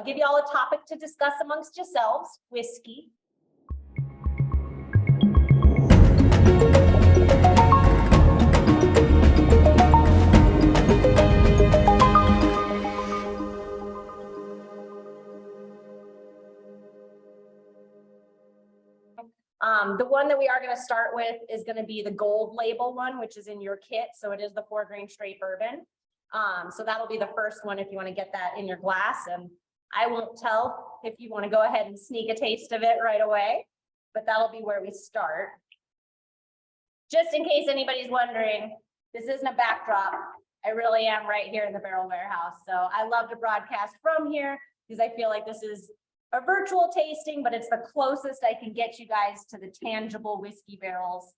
I'll give you all a topic to discuss amongst yourselves, whiskey. The one that we are going to start with is going to be the gold label one, which is in your kit. So it is the 4-grain straight bourbon. So that'll be the first one if you want to get that in your glass. And I won't tell if you want to go ahead and sneak a taste of it right away, but that'll be where we start. Just in case anybody's wondering, this isn't a backdrop. I really am right here in the barrel warehouse. So I love to broadcast from here because I feel like this is a virtual tasting, but it's the closest I can get you guys to the tangible whiskey barrels.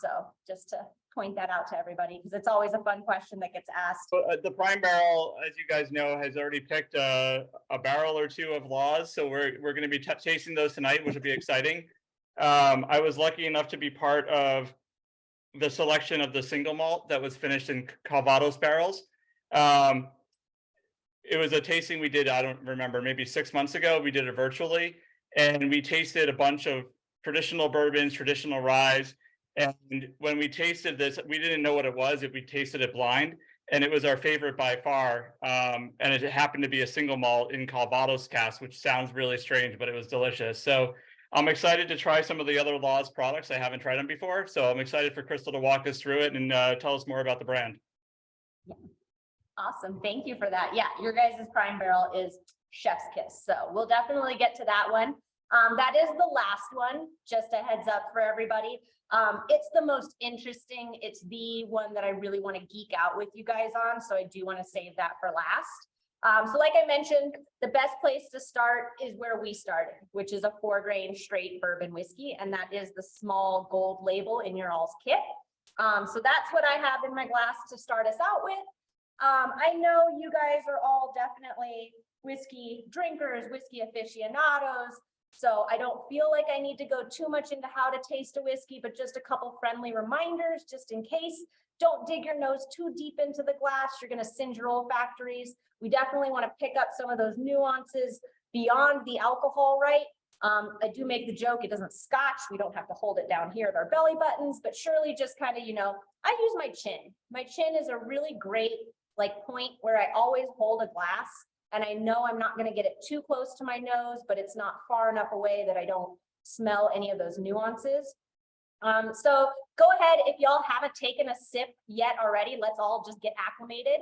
So just to point that out to everybody, because it's always a fun question that gets asked. The Prime Barrel, as you guys know, has already picked a barrel or two of laws. So we're going to be tasting those tonight, which will be exciting. I was lucky enough to be part of the selection of the single malt that was finished in Calvados barrels. It was a tasting we did, I don't remember, maybe 6 months ago. We did it virtually, and we tasted a bunch of traditional bourbons, traditional ryes. And when we tasted this, we didn't know what it was. We tasted it blind, and it was our favorite by far. And it happened to be a single malt in Calvados cask, which sounds really strange, but it was delicious. So I'm excited to try some of the other Laws products. I haven't tried them before. So I'm excited for Crystal to walk us through it and tell us more about the brand. Awesome. Thank you for that. Yeah, your guys' Prime Barrel is chef's kiss. So we'll definitely get to that one. That is the last one, just a heads up for everybody. It's the most interesting. It's the one that I really want to geek out with you guys on. So I do want to save that for last. So like I mentioned, the best place to start is where we started, which is a 4-grain straight bourbon whiskey. And that is the small gold label in your all's kit. So that's what I have in my glass to start us out with. I know you guys are all definitely whiskey drinkers, whiskey aficionados. So I don't feel like I need to go too much into how to taste a whiskey, but just a couple friendly reminders just in case. Don't dig your nose too deep into the glass. You're going to singe your olfactories. We definitely want to pick up some of those nuances beyond the alcohol, right? I do make the joke, it doesn't scotch. We don't have to hold it down here at our belly buttons, but surely just kind of, I use my chin. My chin is a really great point where I always hold a glass. And I know I'm not going to get it too close to my nose, but it's not far enough away that I don't smell any of those nuances. So go ahead, if y'all haven't taken a sip yet already, let's all just get acclimated.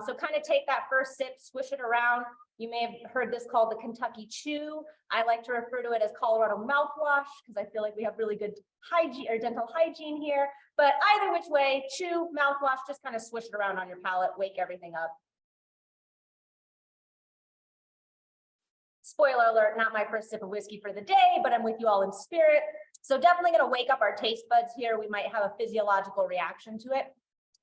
So kind of take that first sip, swish it around. You may have heard this called the Kentucky Chew. I like to refer to it as Colorado mouthwash because I feel like we have really good hygiene or dental hygiene here. But either which way, chew, mouthwash, just kind of swish it around on your palate, wake everything up. Spoiler alert, not my first sip of whiskey for the day, but I'm with you all in spirit. So definitely going to wake up our taste buds here. We might have a physiological reaction to it.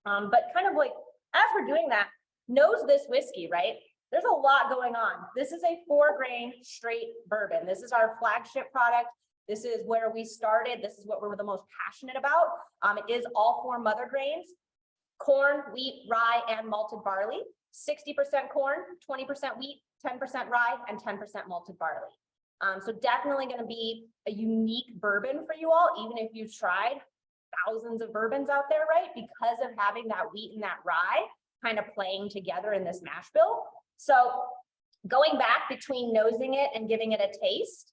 But kind of as we're doing that, nose this whiskey, right? There's a lot going on. This is a 4-grain straight bourbon. This is our flagship product. This is where we started. This is what we're the most passionate about. It is all 4 mother grains: corn, wheat, rye, and malted barley. 60% corn, 20% wheat, 10% rye, and 10% malted barley. So definitely going to be a unique bourbon for you all, even if you've tried thousands of bourbons out there, right? Because of having that wheat and that rye kind of playing together in this mash bill. So going back between nosing it and giving it a taste,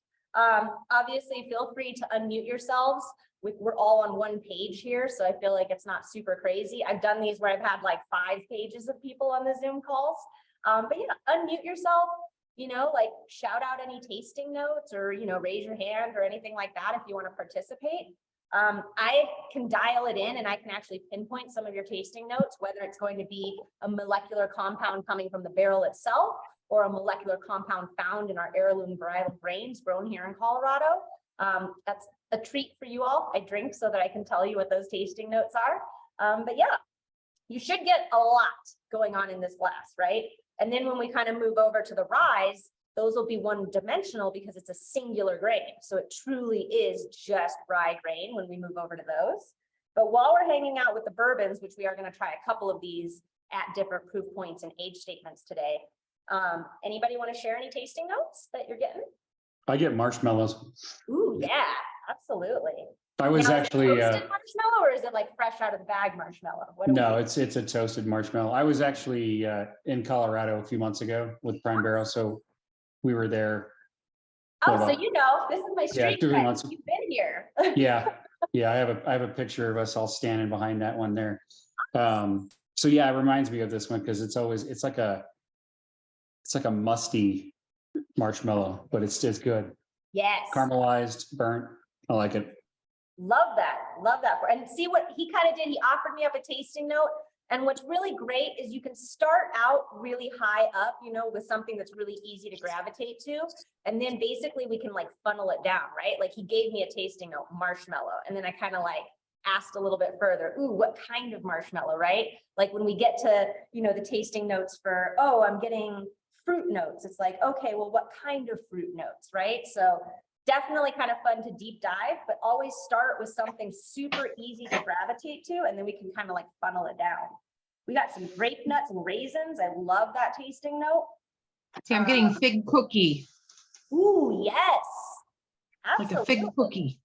obviously feel free to unmute yourselves. We're all on one page here, so I feel like it's not super crazy. I've done these where I've had 5 pages of people on the Zoom calls. But unmute yourself, shout out any tasting notes or, raise your hand or anything like that if you want to participate. I can dial it in and I can actually pinpoint some of your tasting notes, whether it's going to be a molecular compound coming from the barrel itself or a molecular compound found in our heirloom varietal grains grown here in Colorado. That's a treat for you all. I drink so that I can tell you what those tasting notes are. But yeah, you should get a lot going on in this glass, right? And then when we kind of move over to the ryes, those will be one-dimensional because it's a singular grain. So it truly is just rye grain when we move over to those. But while we're hanging out with the bourbons, which we are going to try a couple of these at different proof points and age statements today, Anybody want to share any tasting notes that you're getting? I get marshmallows. Ooh, yeah, absolutely. I was Now, is it actually, roasted marshmallow, or is it like fresh out of the bag marshmallow? What do no, we- it's a toasted marshmallow. I was actually in Colorado a few months ago with Prime Barrel, so we were there. Oh, Hold so on. you know, this is my street 2 cred. months. You've been here. Yeah, I have a picture of us all standing behind that one there. So yeah, it reminds me of this one because it's like a musty marshmallow, but it's just good. Yes. Caramelized, burnt. I like it. Love that. Love that. And see what he kind of did. He offered me up a tasting note. And what's really great is you can start out really high up, you know, with something that's really easy to gravitate to. And then basically we can like funnel it down, right? Like he gave me a tasting note, marshmallow. And then I kind of like asked a little bit further, ooh, what kind of marshmallow, right? Like when we get to, you know, the tasting notes for, oh, I'm getting fruit notes. It's like, okay, well, what kind of fruit notes, right? So definitely kind of fun to deep dive, but always start with something super easy to gravitate to, and then we can kind of like funnel it down. We got some grape nuts and raisins. I love that tasting note. See, I'm getting fig cookie, Ooh, yes. like a Absolutely. fig cookie.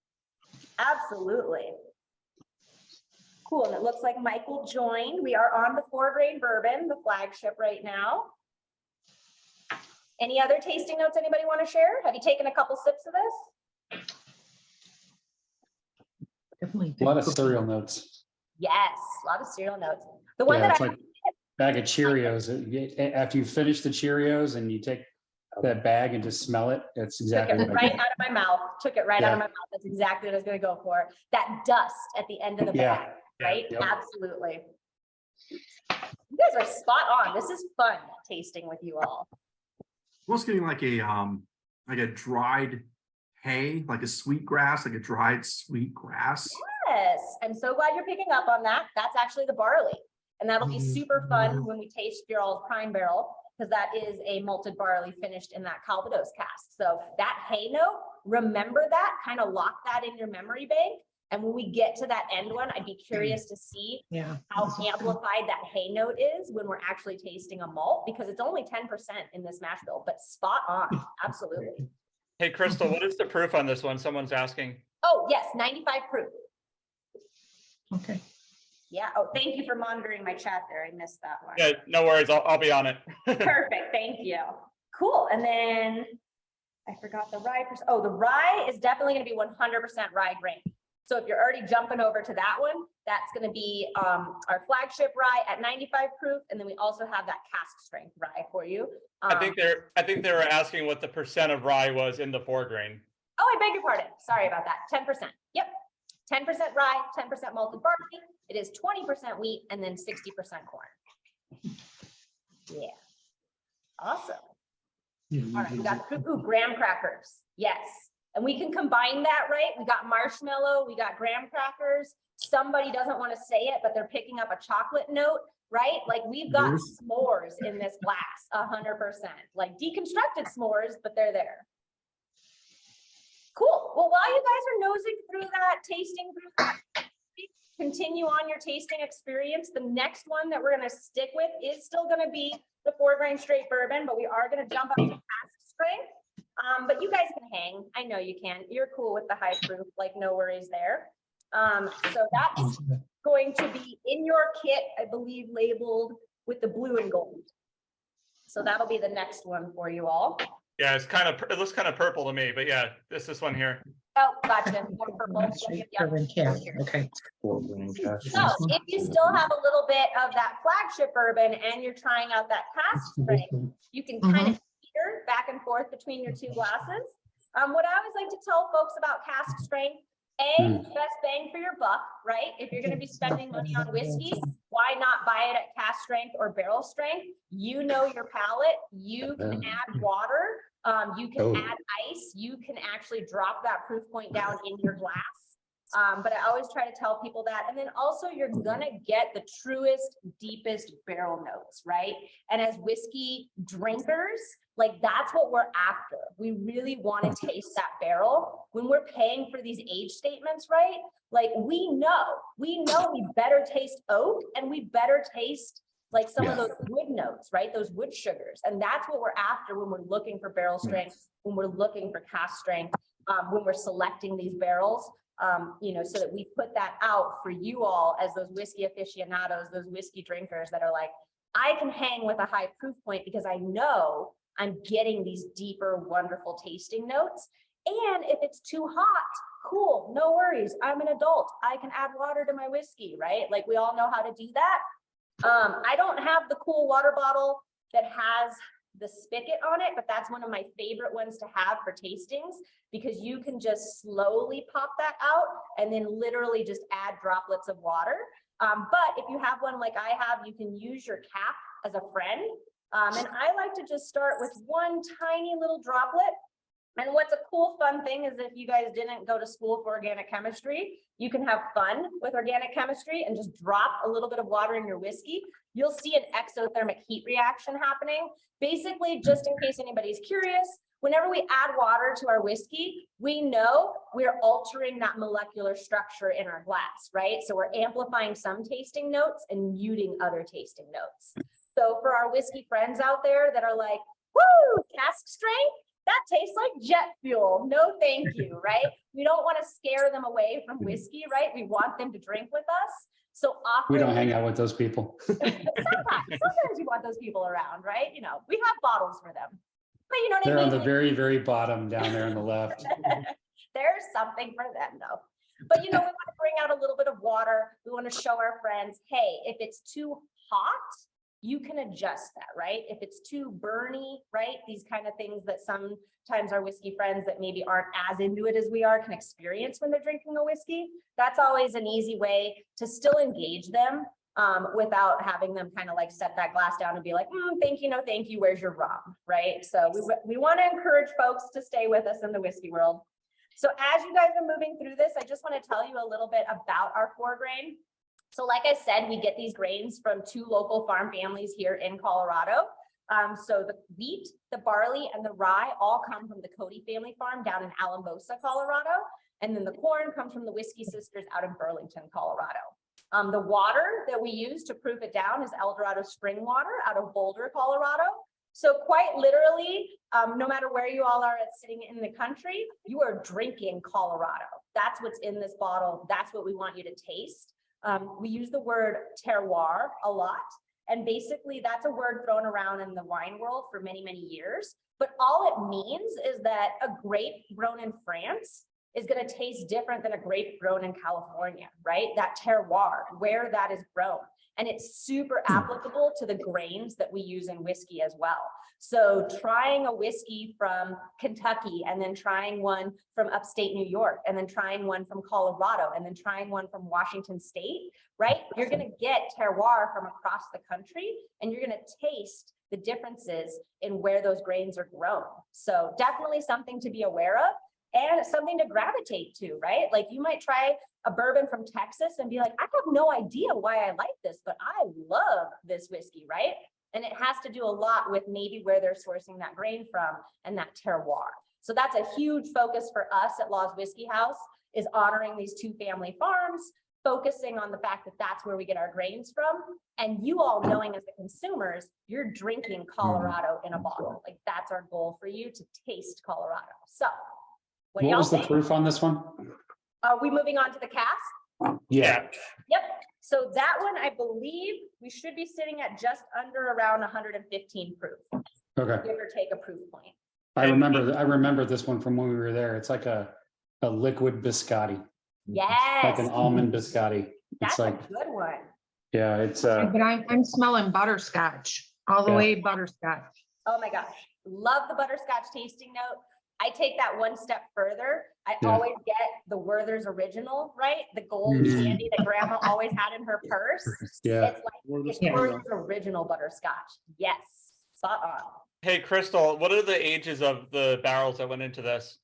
Absolutely. Cool, and it looks like Michael joined. We are on the 4-grain bourbon, the flagship right now. Any other tasting notes anybody want to share? Have you taken a couple sips of this? Definitely. A lot of fig cookie. cereal notes. Yes, a lot of cereal notes. The one Yeah, that it's I, like a bag of Cheerios. After you finish the Cheerios and you take that bag and just smell it, that's took exactly it what I right did. out of my mouth, took it right out of Yeah. my mouth. That's exactly what I was gonna go for. That dust at the end of the Yeah. bag, right? Yep. Absolutely. You guys are spot on. This is fun tasting with you all. Almost getting like a dried hay, like a sweet grass, like a dried sweet grass. Yes, I'm so glad you're picking up on that. That's actually the barley. And that'll be super fun when we taste your all's Prime Barrel, because that is a malted barley finished in that Calvados cask. So that hay note, remember that, kind of lock that in your memory bank. And when we get to that end one, I'd be curious to see Yeah. how amplified that hay note is when we're actually tasting a malt, because it's only 10% in this mash bill, but spot on, absolutely. Hey, Crystal, what is the proof on this one? Someone's asking. Oh, yes, 95 proof. Okay. Yeah, oh, thank you for monitoring my chat there. I missed that one. Yeah, no worries. I'll be on it. Perfect, thank you. Cool, and then I forgot the rye. Oh, the rye is definitely gonna be 100% rye grain. So if you're already jumping over to that one, that's gonna be our flagship rye at 95 proof, and then we also have that cask strength rye for you. I think they were asking what the percent of rye was in the 4-grain. Oh, I beg your pardon. Sorry about that. 10%. Yep. 10% rye, 10% malted barley. It is 20% wheat and then 60% corn. Yeah. Awesome. All right, we got graham crackers. Yes. And we can combine that, right? We got marshmallow, we got graham crackers. Somebody doesn't want to say it, but they're picking up a chocolate note, right? Like we've got s'mores in this glass, 100%. Like deconstructed s'mores, but they're there. Cool. Well, while you guys are nosing through that, tasting through that, continue on your tasting experience. The next one that we're going to stick with is still going to be the 4-grain straight bourbon, but we are going to jump up to cask strength. But you guys can hang. I know you can. You're cool with the high proof, like no worries there. So that's going to be in your kit, I believe, labeled with the blue and gold. So that'll be the next one for you all. Yeah, it looks kind of purple to me, but yeah, this one here. Oh, gotcha. More purple. Straight Yep. bourbon cask. Okay. So if you still have a little bit of that flagship bourbon and you're trying out that cask strength, you can kind of teeter back and forth between your two glasses. What I always like to tell folks about cask strength, best bang for your buck, right? If you're going to be spending money on whiskey, why not buy it at cask strength or barrel strength? You know your palate. You can add water. You can add ice. You can actually drop that proof point down in your glass. But I always try to tell people that. And then also you're gonna get the truest, deepest barrel notes, right? And as whiskey drinkers, like that's what we're after. We really want to taste that barrel when we're paying for these age statements, right? Like we know we better taste oak and we better taste like some of Yeah. those wood notes, right? Those wood sugars. And that's what we're after when we're looking for barrel strength, when we're looking for cask strength, when we're selecting these barrels, you know, so that we put that out for you all as those whiskey aficionados, those whiskey drinkers that are like, I can hang with a high proof point because I know I'm getting these deeper, wonderful tasting notes. And if it's too hot, cool, no worries. I'm an adult. I can add water to my whiskey, right? Like we all know how to do that. I don't have the cool water bottle that has the spigot on it, but that's one of my favorite ones to have for tastings because you can just slowly pop that out and then literally just add droplets of water. But if you have one like I have, you can use your cap as a friend. And I like to just start with one tiny little droplet. And what's a cool, fun thing is if you guys didn't go to school for organic chemistry, you can have fun with organic chemistry and just drop a little bit of water in your whiskey. You'll see an exothermic heat reaction happening. Basically, just in case anybody's curious, whenever we add water to our whiskey, we know we're altering that molecular structure in our glass, right? So we're amplifying some tasting notes and muting other tasting notes. So for our whiskey friends out there that are like, woo, cask strength, that tastes like jet fuel. No, thank you, right? We don't want to scare them away from whiskey, right? We want them to drink with us. So often We don't hang out with those people. sometimes you want those people around, right? You know, we have bottles for them. But you know what They're I mean? on the very, very bottom down there on the left. There's something for them though. But you know, we want to bring out a little bit of water. We want to show our friends, hey, if it's too hot, you can adjust that, right? If it's too burny, right? These kind of things that sometimes our whiskey friends that maybe aren't as into it as we are can experience when they're drinking a whiskey. That's always an easy way to still engage them without having them kind of like set that glass down and be like, thank you, no thank you, where's your rum, right? So we want to encourage folks to stay with us in the whiskey world. So as you guys are moving through this, I just want to tell you a little bit about our 4-grain. So like I said, we get these grains from 2 local farm families here in Colorado. So the wheat, the barley, and the rye all come from the Cody family farm down in Alamosa, Colorado. And then the corn comes from the Whiskey Sisters out in Burlington, Colorado. The water that we use to proof it down is Eldorado spring water out of Boulder, Colorado. So quite literally, no matter where you all are sitting in the country, you are drinking Colorado. That's what's in this bottle. That's what we want you to taste. We use the word terroir a lot, and basically that's a word thrown around in the wine world for many, many years. But all it means is that a grape grown in France is going to taste different than a grape grown in California, right? That terroir, where that is grown. And it's super applicable to the grains that we use in whiskey as well. So trying a whiskey from Kentucky and then trying one from upstate New York and then trying one from Colorado and then trying one from Washington State, right? You're going to get terroir from across the country and you're going to taste the differences in where those grains are grown. So definitely something to be aware of and something to gravitate to, right? Like you might try a bourbon from Texas and be like, I have no idea why I like this, but I love this whiskey, right? And it has to do a lot with maybe where they're sourcing that grain from and that terroir. So that's a huge focus for us at Law's Whiskey House, is honoring these 2 family farms, focusing on the fact that that's where we get our grains from. And you all knowing as the consumers, you're drinking Colorado in a bottle. Like that's our goal for you, to taste Colorado. So what do What y'all was the think? proof on this one? Are we moving on to the cask? Yeah. Yep. So that one, I believe we should be sitting at just under around 115 proof, Okay. give or take a proof point. I remember this one from when we were there. It's like a liquid biscotti. Yes. Like an almond biscotti. That's It's like, a good one. yeah, it's But I'm smelling butterscotch, all the Yeah. way butterscotch. Oh my gosh. Love the butterscotch tasting note. I take that one step further. I Yeah. always get the Werther's Original, right? The gold Mhm. candy that grandma always had in her purse. yeah. It's like, it's Yeah. Werther's Original butterscotch. Yes, spot on. Hey, Crystal, what are the ages of the barrels that went into this?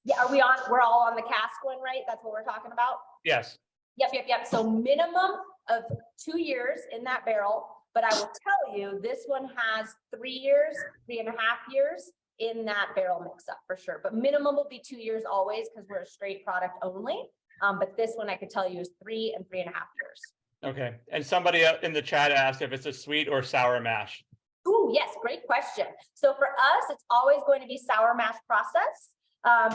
Yeah, we're all on the cask one, right? That's what we're talking about? Yes. Yep. So minimum of 2 years in that barrel, but I will tell you, this one has 3 years, 3.5 years in that barrel mix up for sure. But minimum will be 2 years always because we're a straight product only. But this one I could tell you is 3 and 3.5 years. Okay, and somebody in the chat asked if it's a sweet or sour mash. Ooh, yes, great question. So for us, it's always going to be sour mash process.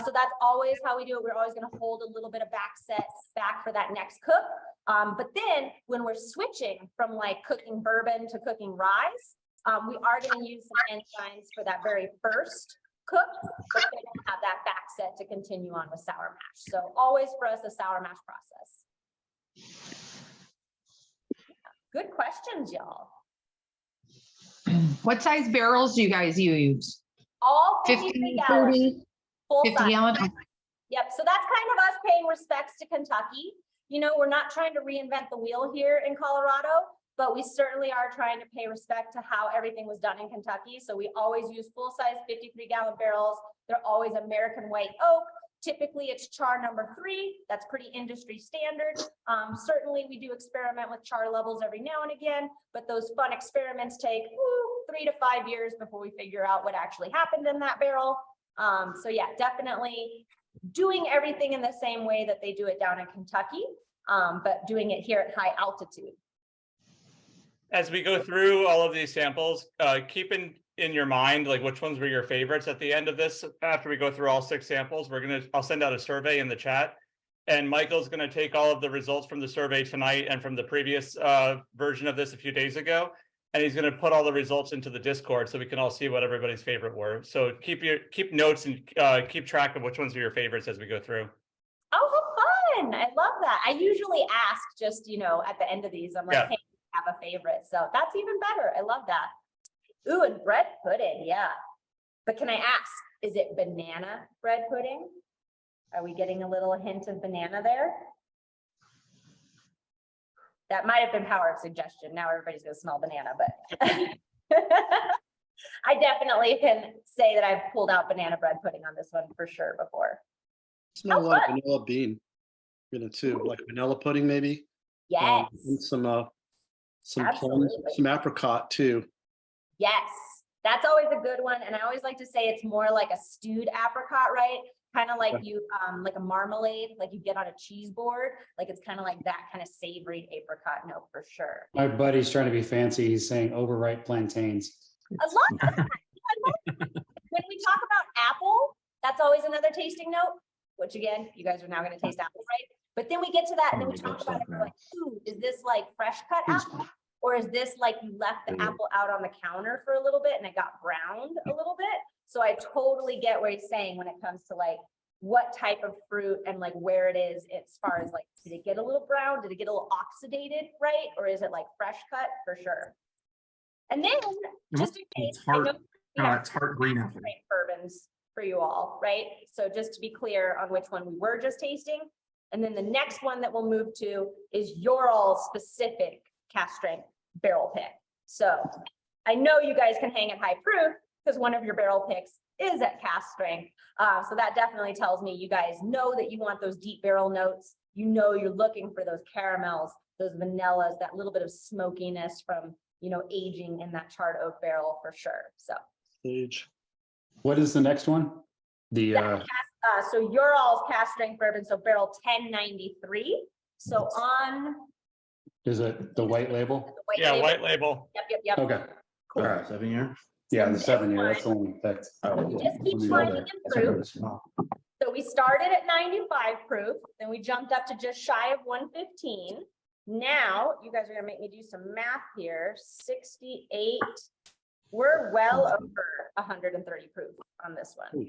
So that's always how we do it. We're always going to hold a little bit of back for that next cook. But then when we're switching from like cooking bourbon to cooking rye, we are going to use some enzymes for that very first cook, but then we'll have that back set to continue on with sour mash. So always for us, a sour mash process. Good questions, y'all. What size barrels do you guys use? All 50, 50 gallons, 30, full 50 size. gallon? Yep, so that's kind of us paying respects to Kentucky. You know, we're not trying to reinvent the wheel here in Colorado, but we certainly are trying to pay respect to how everything was done in Kentucky. So we always use full-size 53-gallon barrels. They're always American white oak. Typically, it's char number 3. That's pretty industry standard. Certainly, we do experiment with char levels every now and again, but those fun experiments take 3 to 5 years before we figure out what actually happened in that barrel. So yeah, definitely doing everything in the same way that they do it down in Kentucky, but doing it here at high altitude. As we go through all of these samples, keep in your mind like which ones were your favorites at the end of this. After we go through all 6 samples, I'll send out a survey in the chat, and Michael's gonna take all of the results from the survey tonight and from the previous version of this a few days ago, and he's gonna put all the results into the Discord so we can all see what everybody's favorite were. So keep notes and keep track of which ones are your favorites as we go through. Oh, how fun. I love that. I usually ask just, you know, at the end of these, I'm like, Yeah. hey, have a favorite. So that's even better. I love that. Ooh, and bread pudding. Yeah. But can I ask, is it banana bread pudding? Are we getting a little hint of banana there? That might have been power of suggestion. Now everybody's gonna smell banana, but I definitely can say that I've pulled out banana bread pudding on this one for sure before. Smell a lot fun. of vanilla bean in it too, like vanilla pudding maybe. Yes. And some plums, Absolutely. some apricot too. Yes, that's always a good one. And I always like to say it's more like a stewed apricot, right? Kind of like you, like a marmalade, like you get on a cheese board. Like it's kind of like that kind of savory apricot note for sure. My buddy's trying to be fancy. He's saying overripe plantains. I love that. I love that. When we talk about apple, that's always another tasting note, which again, you guys are now going to taste apple, right? But then we get to that and then we talk about it, we're like, ooh, is this like fresh cut apple? Or is this like you left the apple out on the counter for a little bit and it got browned a little bit? So I totally get what he's saying when it comes to like what type of fruit and like where it is as far as like, did it get a little brown? Did it get a little oxidated, right? Or is it like fresh cut for sure? And then just in case, I know we have tart green apple bourbons for you all, right? So just to be clear on which one we were just tasting. And then the next one that we'll move to is your all specific cask strength barrel pick. So I know you guys can hang at high proof because one of your barrel picks is at cask strength. So that definitely tells me you guys know that you want those deep barrel notes. You know, you're looking for those caramels, those vanillas, that little bit of smokiness from, you know, aging in that charred oak barrel for sure. So Sage. What is the next one? The so your all's cask strength bourbon, so barrel 1093. So on is it the white label? the white Yeah, label. white label. Yep. Okay. Cool. All right. 7 year. Yeah, the 7 year. That's the one we picked. Just keep finding proof. So we started at 95 proof, then we jumped up to just shy of 115. Now you guys are gonna make me do some math here. 68. We're well over 130 proof on this one.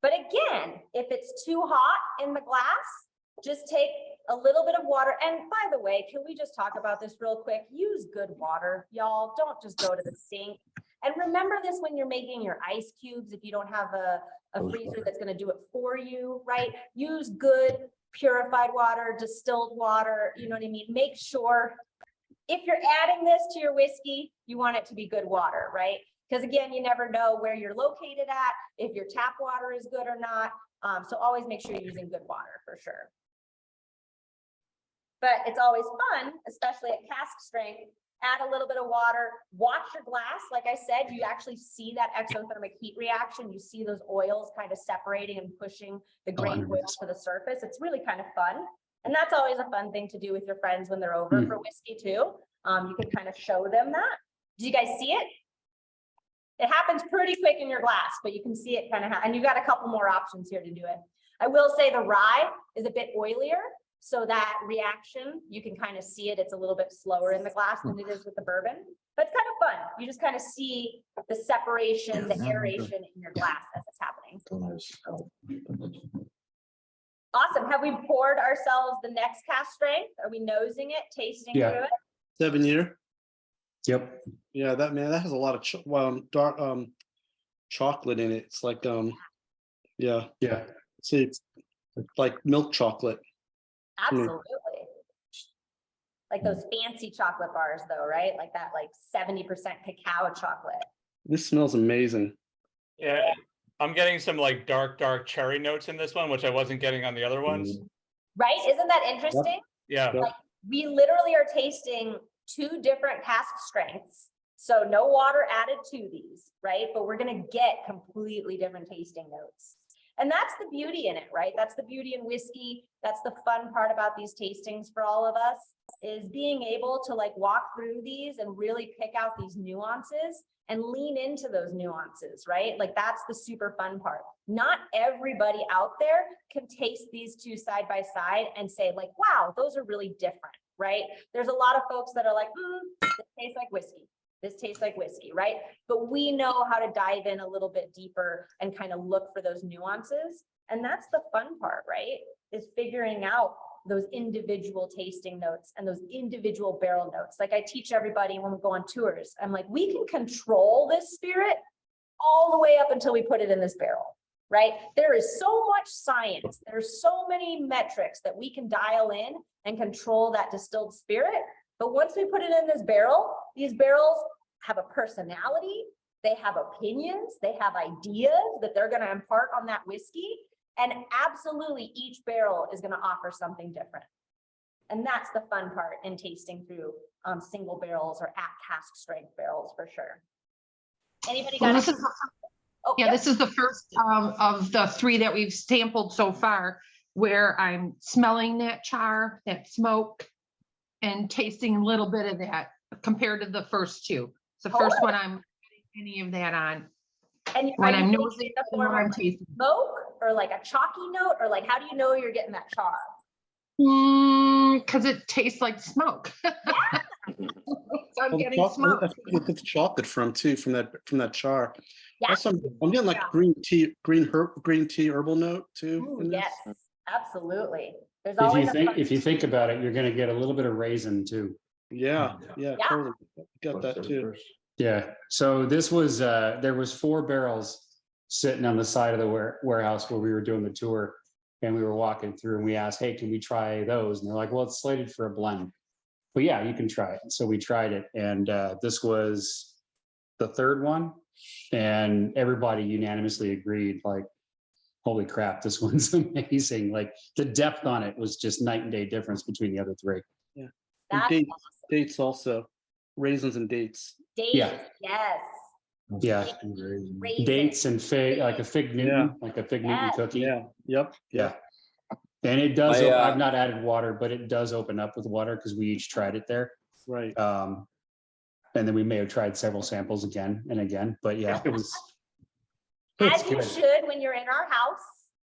But again, if it's too hot in the glass, just take a little bit of water. And by the way, can we just talk about this real quick? Use good water, y'all. Don't just go to the sink. And remember this when you're making your ice cubes, if you don't have a freezer that's going to do it for you, right? Use good purified water, distilled water, you know what I mean? Make sure if you're adding this to your whiskey, you want it to be good water, right? Because again, you never know where you're located at, if your tap water is good or not. So always make sure you're using good water for sure. But it's always fun, especially at cask strength, add a little bit of water, watch your glass. Like I said, you actually see that exothermic heat reaction. You see those oils kind of separating and pushing the grain oil to the surface. It's really kind of fun. And that's always a fun thing to do with your friends when they're over for whiskey too. You can kind of show them that. Do you guys see it? It happens pretty quick in your glass, but you can see it kind of, and you've got a couple more options here to do it. I will say the rye is a bit oilier, so that reaction, you can kind of see it. It's a little bit slower in the glass than it is with the bourbon, but it's kind of fun. You just kind of see the separation, the aeration in your glass as it's happening. Awesome. Have we poured ourselves the next cask strength? Are we nosing it, tasting Yeah. through it? 7 year. Yep. Yeah, that that has a lot of dark chocolate in it. It's like yeah, Yeah. see, it's like milk chocolate. Absolutely. Like those fancy chocolate bars though, right? Like that, like 70% cacao chocolate. This smells amazing. Yeah, I'm getting some like dark cherry notes in this one, which I wasn't getting on the other ones. Right? Isn't that interesting? Yeah, Yep. Like we literally are tasting 2 different cask strengths. So no water added to these, right? But we're going to get completely different tasting notes. And that's the beauty in it, right? That's the beauty in whiskey. That's the fun part about these tastings for all of us, is being able to like walk through these and really pick out these nuances and lean into those nuances, right? Like that's the super fun part. Not everybody out there can taste these 2 side by side and say like, wow, those are really different, right? There's a lot of folks that are like, this tastes like whiskey. This tastes like whiskey, right? But we know how to dive in a little bit deeper and kind of look for those nuances. And that's the fun part, right? Is figuring out those individual tasting notes and those individual barrel notes. Like I teach everybody when we go on tours, I'm like, we can control this spirit all the way up until we put it in this barrel, right? There is so much science. There's so many metrics that we can dial in and control that distilled spirit. But once we put it in this barrel, these barrels have a personality, they have opinions, they have ideas that they're going to impart on that whiskey. And absolutely each barrel is going to offer something different. And that's the fun part in tasting through single barrels or at cask strength barrels for sure. Anybody got Well, any- Oh, yeah, yep. this is the first of the 3 that we've sampled so far where I'm smelling that char, that smoke, and tasting a little bit of that compared to the first 2. It's the first one I'm getting any of that on. And When are you I'm getting nosing, the when form I'm of tasting. smoke or like a chalky note, or like how do you know you're getting that char? Because it tastes like smoke. So I'm getting smoke. That's where you get the chocolate from too, from that char. Yeah. Also, I'm getting like Yeah. green tea herbal note too. Ooh, in this. yes, absolutely. There's If you always a think, fun- if you think about it, you're gonna get a little bit of raisin too. Yeah, Yeah. totally. Got that too. Yeah, so this was, there was 4 barrels sitting on the side of the warehouse where we were doing the tour. And we were walking through and we asked, hey, can we try those? And they're like, well, it's slated for a blend. But yeah, you can try it. So we tried it. And this was the 3rd one. And everybody unanimously agreed, like, holy crap, this one's amazing. Like the depth on it was just night and day difference between the other 3. And That's dates, awesome. dates also, raisins and dates. Dates, Yeah. yes. Yeah. Raisins. Dates and fig, like a fig Newton, like a fig Newton Yes. cookie. Yeah, yep, Yeah. And it does, My, I've not added water, but it does open up with water because we each tried it there. right. And then we may have tried several samples again and again, but yeah, it was. As it's you good. should when you're in our house.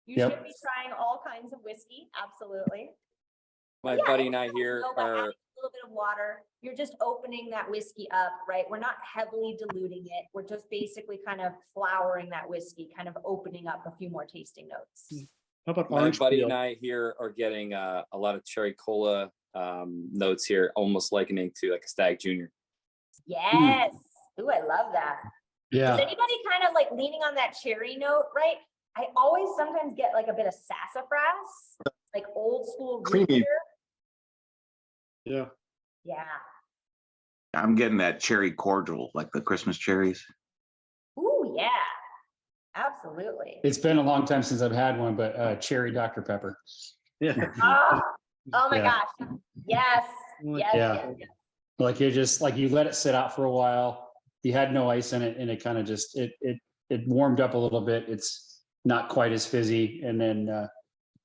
You Yep. should be trying all kinds of whiskey, absolutely. My Yeah, buddy and and I you guys here know by adding are, a little bit of water, you're just opening that whiskey up, right? We're not heavily diluting it. We're just basically kind of flowering that whiskey, kind of opening up a few more tasting notes. How about my orange buddy peel? and I here are getting a lot of cherry cola notes here, almost likening to like a Stag Junior. Yes. Ooh, I love that. Does Yeah, anybody kind of like leaning on that cherry note, right? I always sometimes get like a bit of sassafras, like old school root Creamy. beer. Yeah, Yeah. I'm getting that cherry cordial, like the Christmas cherries. Ooh, yeah. Absolutely. it's been a long time since I've had one, but cherry Dr. Pepper. yeah. Oh my Yeah. gosh. Yes. Like- Yes. Yeah. Yes, yes. Like you just, like you let it sit out for a while. You had no ice in it and it kind of just, it warmed up a little bit. It's not quite as fizzy. And then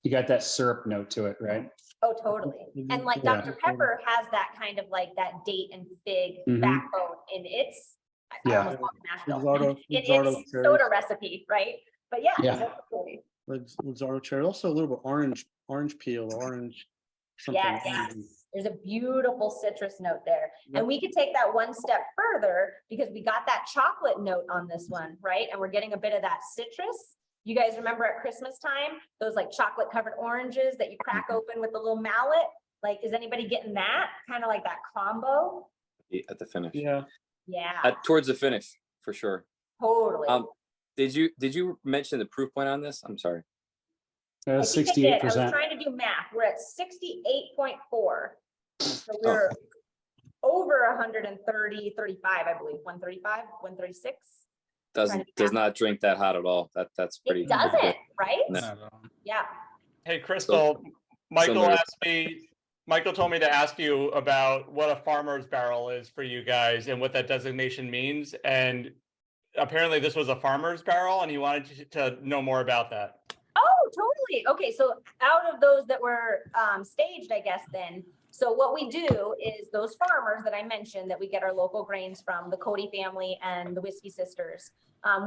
you got that syrup note to it, right? Oh, totally. And like Yeah. Dr. Pepper has that kind of like that date and fig Mhm. backbone in its, I Yeah. almost called it mashbill, Luxardo- in Luxardo its cherries. soda recipe, right? But yeah. Yeah. Totally. Luxardo cherry, also a little bit orange peel, orange something. Yes, there's a beautiful citrus note there. Yep. And we could take that one step further because we got that chocolate note on this one, right? And we're getting a bit of that citrus. You guys remember at Christmas time, those like chocolate covered oranges that you crack open with the little mallet? Like, is anybody getting that? Kind of like that combo? At the finish. Yeah, Yeah, Towards the finish, for sure. totally. Did you mention the proof point on this? I'm sorry. I think I did. I was 68%. trying to do math. We're at 68.4. So we're over 130, 35, I believe, 135, 136. Does not drink that hot at all. That's pretty. It doesn't, right? No. Yeah. Hey, Crystal, Michael similar- asked me, Michael told me to ask you about what a farmer's barrel is for you guys and what that designation means. And apparently this was a farmer's barrel and he wanted to know more about that. Oh, totally. Okay, so out of those that were staged, I guess then, so what we do is those farmers that I mentioned that we get our local grains from, the Cody family and the Whiskey Sisters,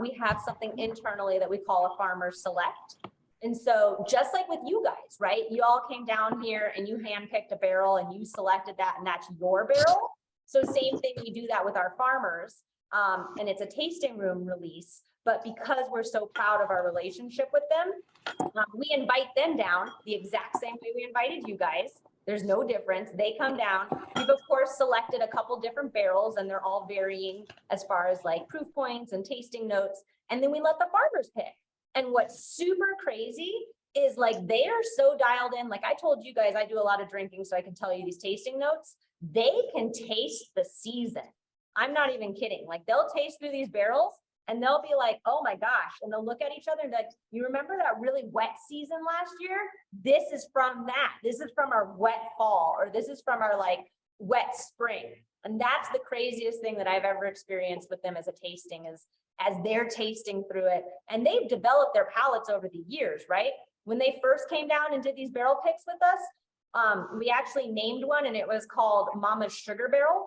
we have something internally that we call a farmer select. And so just like with you guys, right? You all came down here and you handpicked a barrel and you selected that and that's your barrel. So same thing, we do that with our farmers. And it's a tasting room release. But because we're so proud of our relationship with them, we invite them down the exact same way we invited you guys. There's no difference. They come down. We've of course selected a couple different barrels and they're all varying as far as like proof points and tasting notes. And then we let the farmers pick. And what's super crazy is like, they are so dialed in. Like I told you guys, I do a lot of drinking, so I can tell you these tasting notes. They can taste the season. I'm not even kidding. Like they'll taste through these barrels and they'll be like, oh my gosh. And they'll look at each other and be like, you remember that really wet season last year? This is from that. This is from our wet fall, or this is from our like wet spring. And that's the craziest thing that I've ever experienced with them as a tasting, is as they're tasting through it. And they've developed their palates over the years, right? When they first came down and did these barrel picks with us, we actually named one and it was called Mama's Sugar Barrel.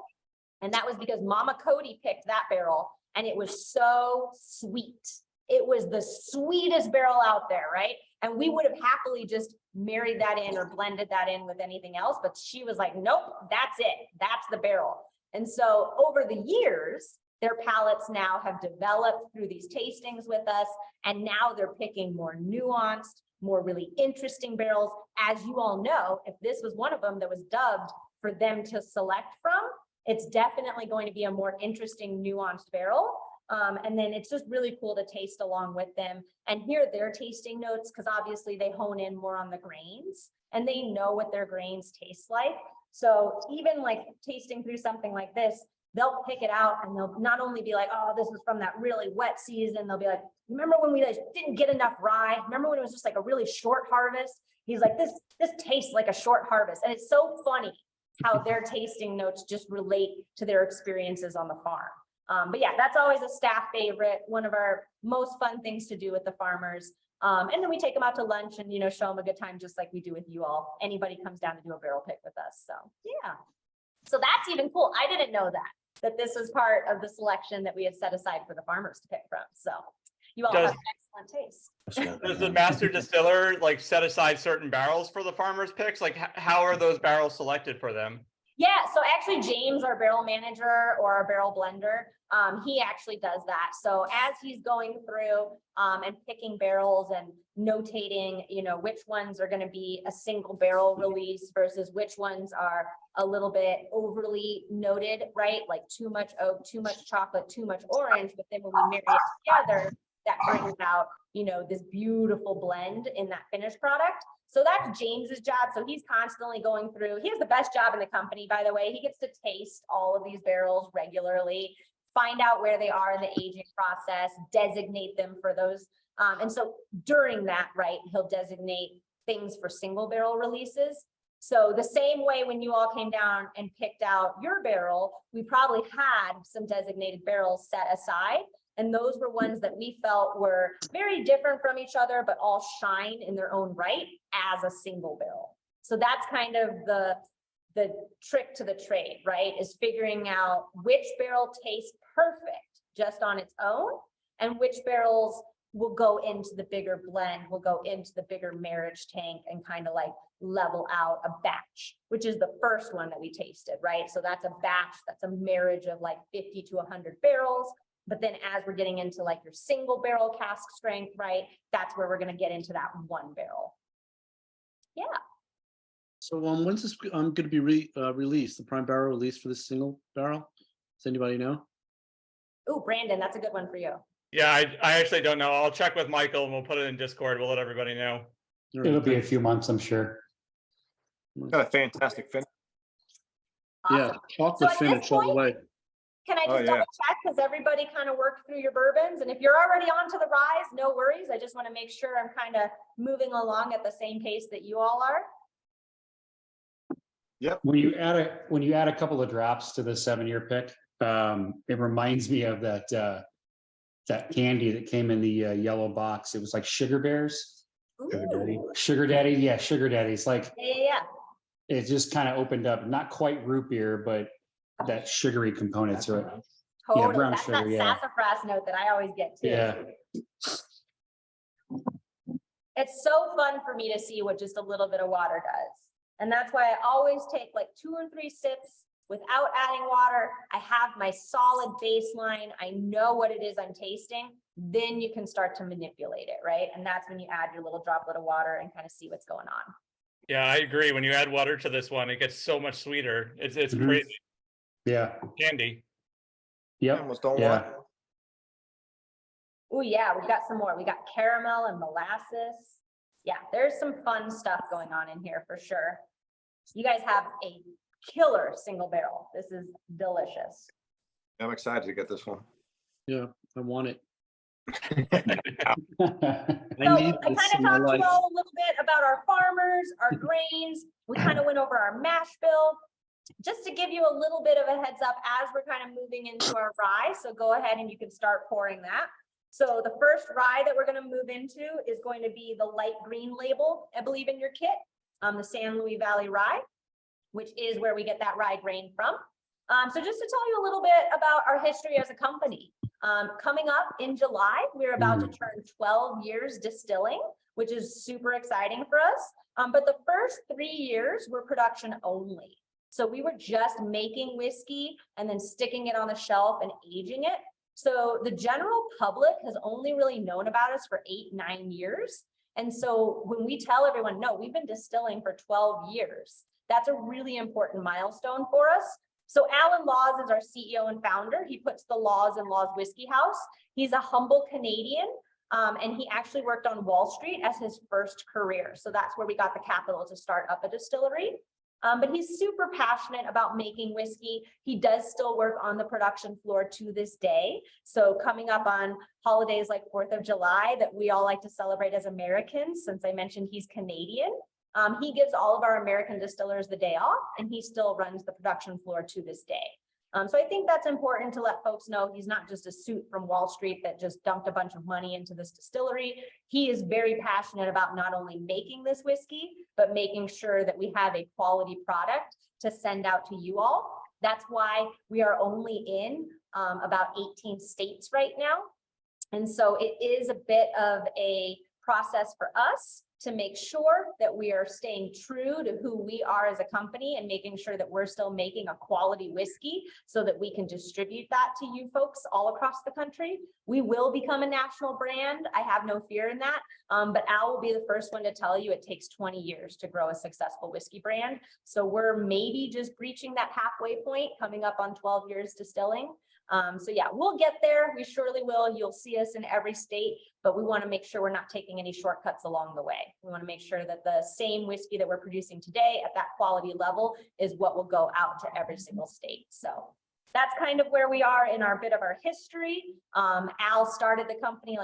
And that was because Mama Cody picked that barrel and it was so sweet. It was the sweetest barrel out there, right? And we would have happily just married that in or blended that in with anything else. But she was like, nope, that's it. That's the barrel. And so over the years, their palates now have developed through these tastings with us. And now they're picking more nuanced, more really interesting barrels. As you all know, if this was one of them that was dubbed for them to select from, it's definitely going to be a more interesting, nuanced barrel. And then it's just really cool to taste along with them and hear their tasting notes, because obviously they hone in more on the grains and they know what their grains taste like. So even like tasting through something like this, they'll pick it out and they'll not only be like, oh, this was from that really wet season. They'll be like, remember when we like, didn't get enough rye? Remember when it was just like a really short harvest? He's like, this tastes like a short harvest. And it's so funny how their tasting notes just relate to their experiences on the farm. But yeah, that's always a staff favorite, one of our most fun things to do with the farmers. And then we take them out to lunch and, you know, show them a good time, just like we do with you all. Anybody comes down to do a barrel pick with us. So yeah, so that's even cool. I didn't know that this was part of the selection that we had set aside for the farmers to pick from. So you all have excellent taste. Does the master distiller like set aside certain barrels for the farmers picks? Like how are those barrels selected for them? Yeah, so actually James, our barrel manager or our barrel blender, he actually does that. So as he's going through and picking barrels and notating, you know, which ones are going to be a single barrel release versus which ones are a little bit overly noted, right? Like too much oak, too much chocolate, too much orange. But then when we marry it together, that brings out, you know, this beautiful blend in that finished product. So that's James's job. So he's constantly going through, he has the best job in the company, by the way. He gets to taste all of these barrels regularly, find out where they are in the aging process, designate them for those. And so during that, right, he'll designate things for single barrel releases. So the same way when you all came down and picked out your barrel, we probably had some designated barrels set aside. And those were ones that we felt were very different from each other, but all shine in their own right as a single barrel. So that's kind of the trick to the trade, right? Is figuring out which barrel tastes perfect just on its own and which barrels will go into the bigger blend, will go into the bigger marriage tank and kind of like level out a batch, which is the first one that we tasted, right? So that's a batch, that's a marriage of like 50 to 100 barrels. But then as we're getting into like your single barrel cask strength, right? That's where we're going to get into that one barrel. Yeah. So when's this going to be released? The prime barrel release for this single barrel? Does anybody know? Oh, Brandon, that's a good one for you. Yeah, I actually don't know. I'll check with Michael and we'll put it in Discord. We'll let everybody know. All right, It'll be a thanks. few months, I'm sure. Got a fantastic finish. Yeah, Awesome. chocolate So at this finish all the point, way. Can I Oh, just yeah. double check? Because everybody kind of worked through your bourbons. And if you're already on to the rise, no worries. I just want to make sure I'm kind of moving along at the same pace that you all are. When you add a couple of drops to the 7-year pick, it reminds me of that candy that came in the yellow box. It was like sugar bears. Ooh. Sugar daddy. Yeah, sugar daddies. Like Yeah. it just kind of opened up, not quite root beer, but that sugary component to it. Totally. brown That's sugar, that yeah. sassafras note that I always get too. Yeah. It's so fun for me to see what just a little bit of water does. And that's why I always take like 2 or 3 sips without adding water. I have my solid baseline. I know what it is I'm tasting. Then you can start to manipulate it, right? And that's when you add your little droplet of water and kind of see what's going on. Yeah, I agree. When you add water to this one, it gets so much sweeter. It's Mhm. crazy. Yeah. Candy. Yep. Almost don't Yeah. want. Oh yeah, we've got some more. We got caramel and molasses. Yeah, there's some fun stuff going on in here for sure. You guys have a killer single barrel. This is delicious. I'm excited to get this one. Yeah, I want it. So I need I this kind of in my talked to life. you all a little bit about our farmers, our grains. We kind of went over our mash bill. Just to give you a little bit of a heads up as we're kind of moving into our rye. So go ahead and you can start pouring that. So the first rye that we're going to move into is going to be the light green label, I believe in your kit, the San Luis Valley rye, which is where we get that rye grain from. So just to tell you a little bit about our history as a company. Coming up in July, we're about to turn 12 years distilling, which is super exciting for us. But the first 3 years were production only. So we were just making whiskey and then sticking it on the shelf and aging it. So the general public has only really known about us for 8-9 years. And so when we tell everyone, no, we've been distilling for 12 years, that's a really important milestone for us. So Alan Laws is our CEO and founder. He puts the Laws in Laws Whiskey House. He's a humble Canadian. And he actually worked on Wall Street as his first career. So that's where we got the capital to start up a distillery. But he's super passionate about making whiskey. He does still work on the production floor to this day. So coming up on holidays like 4th of July that we all like to celebrate as Americans, since I mentioned he's Canadian, he gives all of our American distillers the day off and he still runs the production floor to this day. So I think that's important to let folks know he's not just a suit from Wall Street that just dumped a bunch of money into this distillery. He is very passionate about not only making this whiskey, but making sure that we have a quality product to send out to you all. That's why we are only in about 18 states right now. And so it is a bit of a process for us to make sure that we are staying true to who we are as a company and making sure that we're still making a quality whiskey so that we can distribute that to you folks all across the country. We will become a national brand. I have no fear in that. But Al will be the first one to tell you it takes 20 years to grow a successful whiskey brand. So we're maybe just breaching that halfway point, coming up on 12 years distilling. So yeah, we'll get there. We surely will. You'll see us in every state, but we want to make sure we're not taking any shortcuts along the way. We want to make sure that the same whiskey that we're producing today at that quality level is what will go out to every single state. So that's kind of where we are in our bit of our history. Al started the company,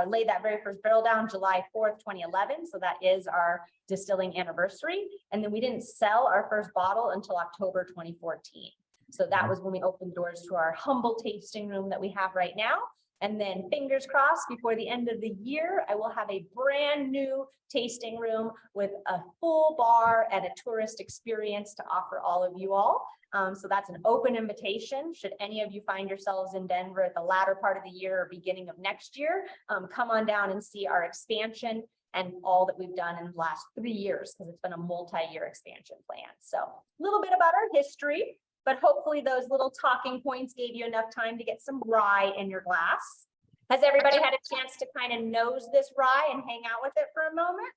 laid that very first barrel down July 4th, 2011. So that is our distilling anniversary. And then we didn't sell our first bottle until October 2014. So that was when we opened doors to our humble tasting room that we have right now. And then fingers crossed, before the end of the year, I will have a brand new tasting room with a full bar and a tourist experience to offer all of you all. So that's an open invitation. Should any of you find yourselves in Denver at the latter part of the year or beginning of next year, come on down and see our expansion and all that we've done in the last 3 years, because it's been a multi-year expansion plan. So a little bit about our history, but hopefully those little talking points gave you enough time to get some rye in your glass. Has everybody had a chance to kind of nose this rye and hang out with it for a moment?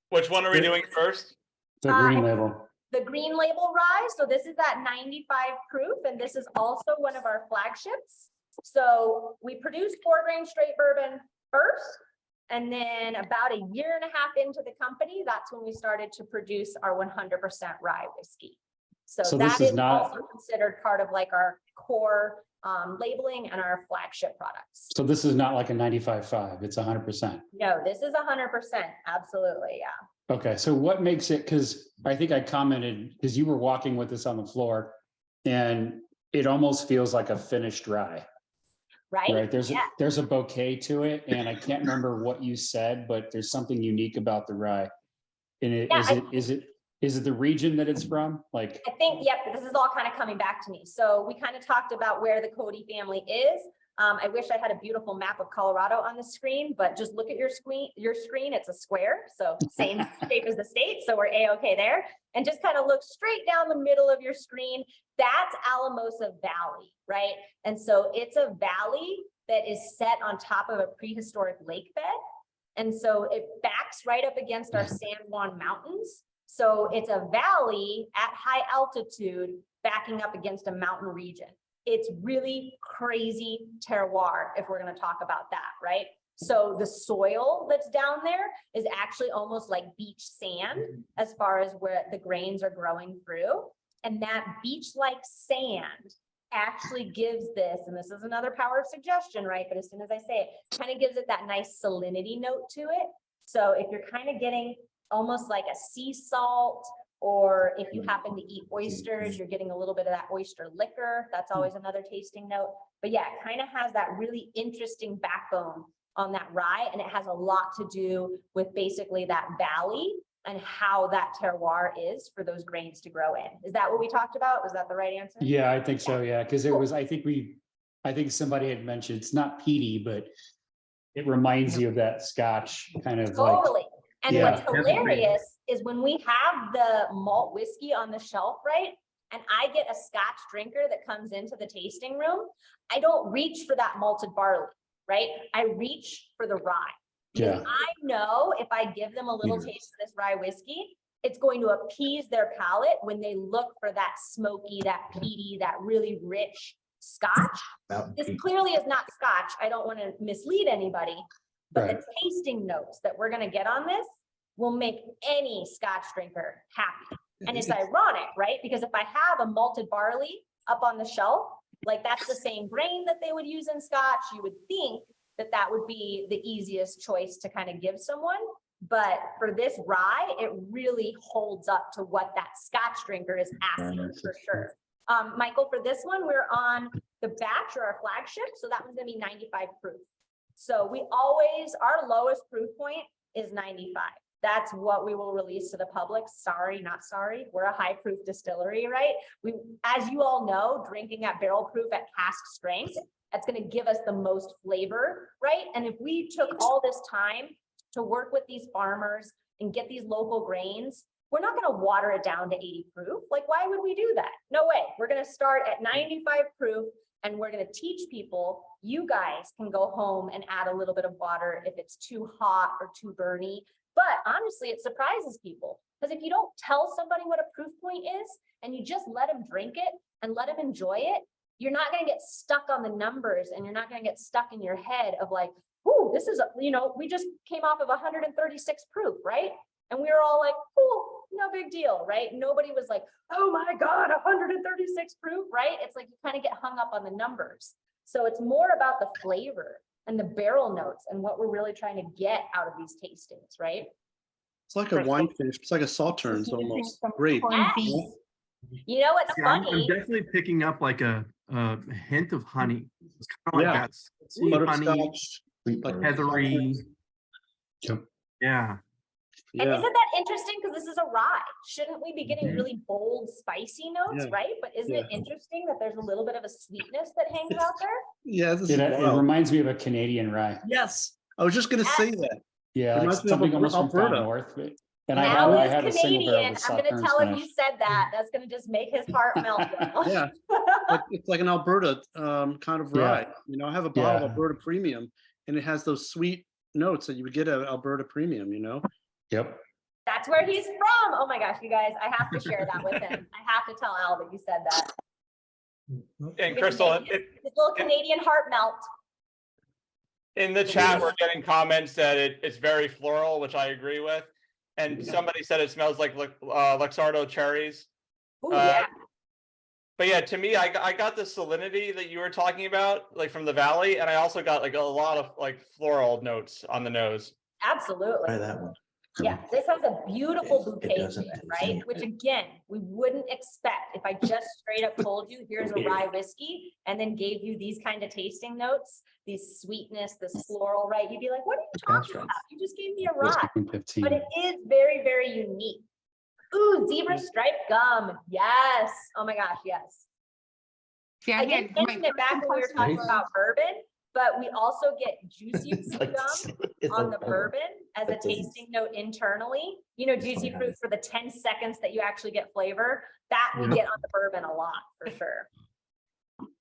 Which one are we doing first? The green label. The green label rye. So this is that 95 proof, and this is also one of our flagships. So we produced 4-grain straight bourbon first, and then about a year and a half into the company, that's when we started to produce our 100% rye whiskey. So this that is is not- also considered part of like our core labeling and our flagship products. So this is not like a 95.5, it's 100%. No, this is 100%. Absolutely. Yeah. Okay, so what makes it, because I think I commented, because you were walking with us on the floor, and it almost feels like a finished rye, Right. right? Yeah. There's a bouquet to it, and I can't remember what you said, but there's something unique about the rye. And is it the region that it's from? Like, I think, yep, this is all kind of coming back to me. So we kind of talked about where the Cody family is. I wish I had a beautiful map of Colorado on the screen, but just look at your screen, it's a square. So same shape as the state. So we're A-okay there. And just kind of look straight down the middle of your screen. That's Alamosa Valley, right? And so it's a valley that is set on top of a prehistoric lake bed. And so it backs right up against our San Juan Mountains. So it's a valley at high altitude backing up against a mountain region. It's really crazy terroir if we're going to talk about that, right? So the soil that's down there is actually almost like beach sand as far as where the grains are growing through. And that beach-like sand actually gives this, and this is another power of suggestion, right? But as soon as I say it, kind of gives it that nice salinity note to it. So if you're kind of getting almost like a sea salt, or if you happen to eat oysters, you're getting a little bit of that oyster liquor. That's always another tasting note. But yeah, it kind of has that really interesting backbone on that rye, and it has a lot to do with basically that valley and how that terroir is for those grains to grow in. Is that what we talked about? Was that the right answer? yeah, I think so, yeah, because it was, I think somebody had mentioned, it's not peaty, but it reminds you of that Scotch kind of like. Totally. And Yeah. what's hilarious is when we have the malt whiskey on the shelf, right? And I get a Scotch drinker that comes into the tasting room, I don't reach for that malted barley, right? I reach for the rye. Because Yeah. I know if I give them a little taste of this rye whiskey, it's going to appease their palate when they look for that smoky, that peaty, that really rich Scotch. This clearly is not Scotch. I don't want to mislead anybody. But Right. the tasting notes that we're going to get on this will make any Scotch drinker happy. And it's ironic, right? Because if I have a malted barley up on the shelf, like that's the same grain that they would use in Scotch, you would think that that would be the easiest choice to kind of give someone. But for this rye, it really holds up to what that Scotch drinker is asking for sure. Michael, for this one, we're on the batch or our flagship. So that one's going to be 95 proof. So we always, our lowest proof point is 95. That's what we will release to the public. Sorry, not sorry. We're a high proof distillery, right? We, as you all know, drinking at barrel proof at cask strength, that's going to give us the most flavor, right? And if we took all this time to work with these farmers and get these local grains, we're not going to water it down to 80 proof. Like, why would we do that? No way. We're going to start at 95 proof. And we're going to teach people, you guys can go home and add a little bit of water if it's too hot or too burny. But honestly, it surprises people, because if you don't tell somebody what a proof point is and you just let them drink it and let them enjoy it, you're not going to get stuck on the numbers, and you're not going to get stuck in your head of like, oh, this is, we just came off of 136 proof, right? And we were all like, cool, no big deal, right? Nobody was like, oh my God, 136 proof, right? It's like you kind of get hung up on the numbers. So it's more about the flavor and the barrel notes and what we're really trying to get out of these tastings, right? It's like a wine finish. It's like a Sauternes almost. Some Great. corned beef. You know what's Yeah, I'm funny? definitely picking up like a hint of honey. It's kind of Yeah. like that sweet honey, Butterscotch. like heathery. Yep. Yeah. And Yeah. isn't that interesting? Because this is a rye. Shouldn't we be getting Mhm. really bold, spicy notes, Yeah. right? But isn't it Yeah. interesting that there's a little bit of a sweetness that hangs out there? Yeah, this is It wild. reminds me of a Canadian rye. Yes, I was just gonna say that. Yeah, like Reminds me of something almost from down Alberta. north. And Now I he's have a single barrel Canadian. with I'm gonna Sauternes tell him you finish. said that. That's gonna just make his heart melt. y'all. Yeah. It's like an Alberta kind of Yeah. rye. You know, I have a bottle of Yeah. Alberta Premium, and it has those sweet notes that you would get at Alberta Premium. You know. Yep. That's where he's from. Oh my gosh, you guys, I have to share that with him. I have to tell Al that you said that. And Crystal, His little Canadian heart melt. in the chat, we're getting comments that it's very floral, which I agree with. And somebody said it smells like Luxardo cherries. Ooh, yeah. But yeah, to me, I got the salinity that you were talking about, like from the valley, and I also got like a lot of like floral notes on the nose. Absolutely. that one. Yeah, this has a beautiful It bouquet to doesn't it, taste right? any- Which again, we wouldn't expect if I just straight up told you, here's a rye whiskey, and then gave you these kind of tasting notes, these sweetness, this floral, right? You'd be like, what are you talking about? You just gave me a rye. 15. But it is very, very unique. Ooh, zebra striped gum. Yes. Oh my gosh, yes. Yeah, I I didn't had my mention it back when we were talking about bourbon, but we also get juicy fruit gum on the bourbon as a tasting note internally. You know, juicy fruit for the 10 seconds that you actually get flavor. That we get on the bourbon a lot for sure.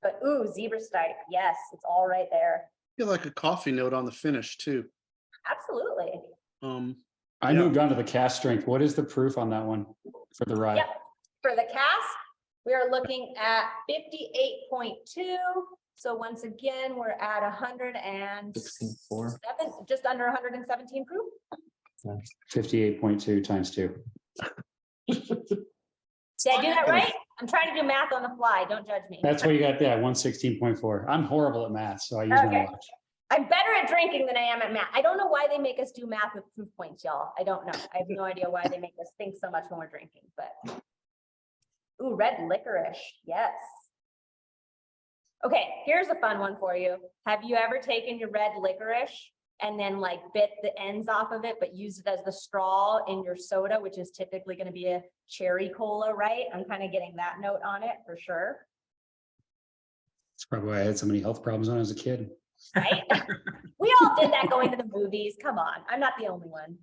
But ooh, zebra stripe. Yes, it's all right there. Feel like a coffee note on the finish too. Absolutely. I Yeah. moved on to the cask strength. What is the proof on that one for the rye? Yep. For the cask, we are looking at 58.2. So once again, we're at 107, just under 117 proof. 58.2 times 2. Did I do that right? I'm trying to do math on the fly. Don't judge me. That's what you got there, 116.4. I'm horrible at math, so I use my Okay. watch. I'm better at drinking than I am at math. I don't know why they make us do math with proof points, y'all. I don't know. I have no idea why they make us think so much when we're drinking, but. Ooh, red licorice. Yes. Okay, here's a fun one for you. Have you ever taken your red licorice and then like bit the ends off of it, but used it as the straw in your soda, which is typically going to be a cherry cola, right? I'm kind of getting that note on it for sure. That's probably why I had so many health problems when I was a kid. Right? We all did that going to the movies. Come on, I'm not the only one.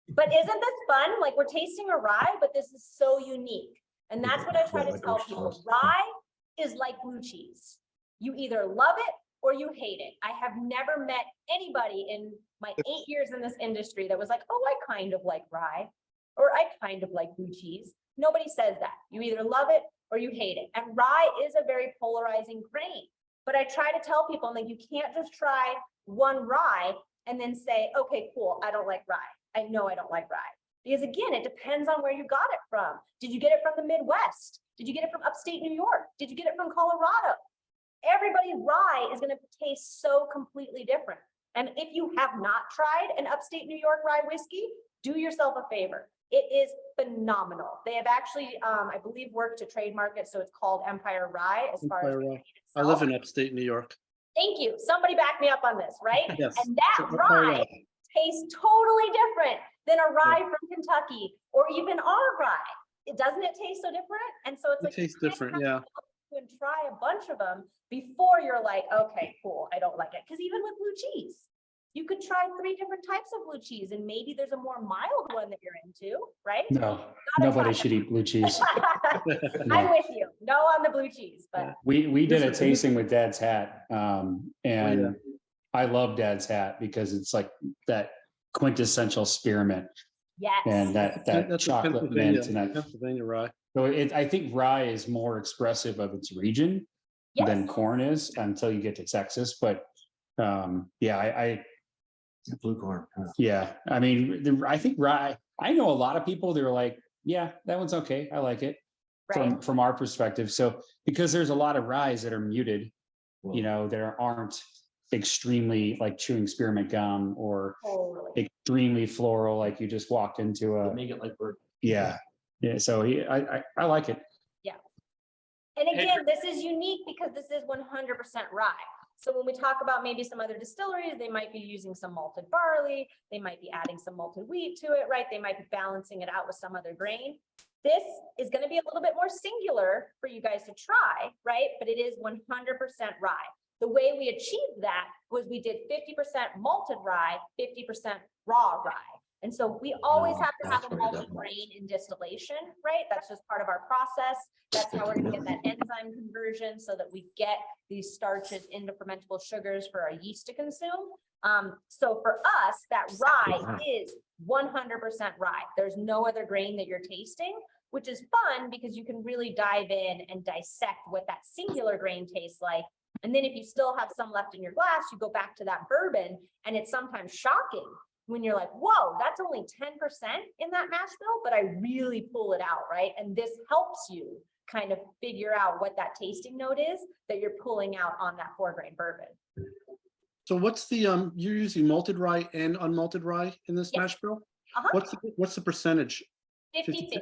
But isn't this fun? Like we're tasting a rye, but this is so unique. And that's what I try to tell people. Rye is like blue cheese. You either love it or you hate it. I have never met anybody in my 8 years in this industry that was like, oh, I kind of like rye, or I kind of like blue cheese. Nobody says that. You either love it or you hate it. And rye is a very polarizing grain. But I try to tell people, like, you can't just try one rye and then say, okay, cool, I don't like rye. I know I don't like rye. Because again, it depends on where you got it from. Did you get it from the Midwest? Did you get it from upstate New York? Did you get it from Colorado? Everybody's rye is going to taste so completely different. And if you have not tried an upstate New York rye whiskey, do yourself a favor. It is phenomenal. They have actually, I believe, worked to trademark it. So it's called Empire Rye as far as Empire the Rye. grain I live itself. in upstate New York. Thank you. Somebody back me up on this, right? Yes. And that So Empire rye Rye. tastes totally different than a rye from Kentucky or even our rye. Doesn't it taste so different? And so it's It like you tastes kind of different, have to yeah. go and try a bunch of them before you're like, okay, cool, I don't like it. Because even with blue cheese, you could try 3 different types of blue cheese and maybe there's a more mild one that you're into, right? No, Gotta nobody try should eat blue cheese. I'm with you. No on the blue cheese, but We did a This is- tasting with Dad's Hat, and yeah. I love Dad's Hat because it's like that quintessential spearmint yes. and that That's a chocolate mint and that. Pennsylvania rye. So I think rye is more expressive of its region than Yes. corn is until you get to Texas. But yeah, Blue corn. yeah, I mean, I think rye. I know a lot of people. They're like, yeah, that one's okay. I like it Right. from our perspective. So because there's a lot of ryes that are muted, you know, there aren't extremely like chewing spearmint gum or Totally. extremely floral, like you just walked into a, Make it like we're. yeah. Yeah. So I like it. And again, this is unique because this is 100% rye. So when we talk about maybe some other distilleries, they might be using some malted barley, they might be adding some malted wheat to it, right? They might be balancing it out with some other grain. This is going to be a little bit more singular for you guys to try, right? But it is 100% rye. The way we achieved that was we did 50% malted rye, 50% raw rye. And so we always have to have a malted grain in distillation, right? That's just part of our process. That's how we're going to get that enzyme conversion so that we get these starches into fermentable sugars for our yeast to consume. So for us, that rye is 100% rye. There's no other grain that you're tasting, which is fun because you can really dive in and dissect what that singular grain tastes like. And then if you still have some left in your glass, you go back to that bourbon, and it's sometimes shocking when you're like, whoa, that's only 10% in that mash bill, but I really pull it out, right? And this helps you kind of figure out what that tasting note is that you're pulling out on that 4-grain bourbon. So what's the, you're using malted rye and unmalted rye in this Yes. mash bill? Uh-huh. What's the percentage? 50-50.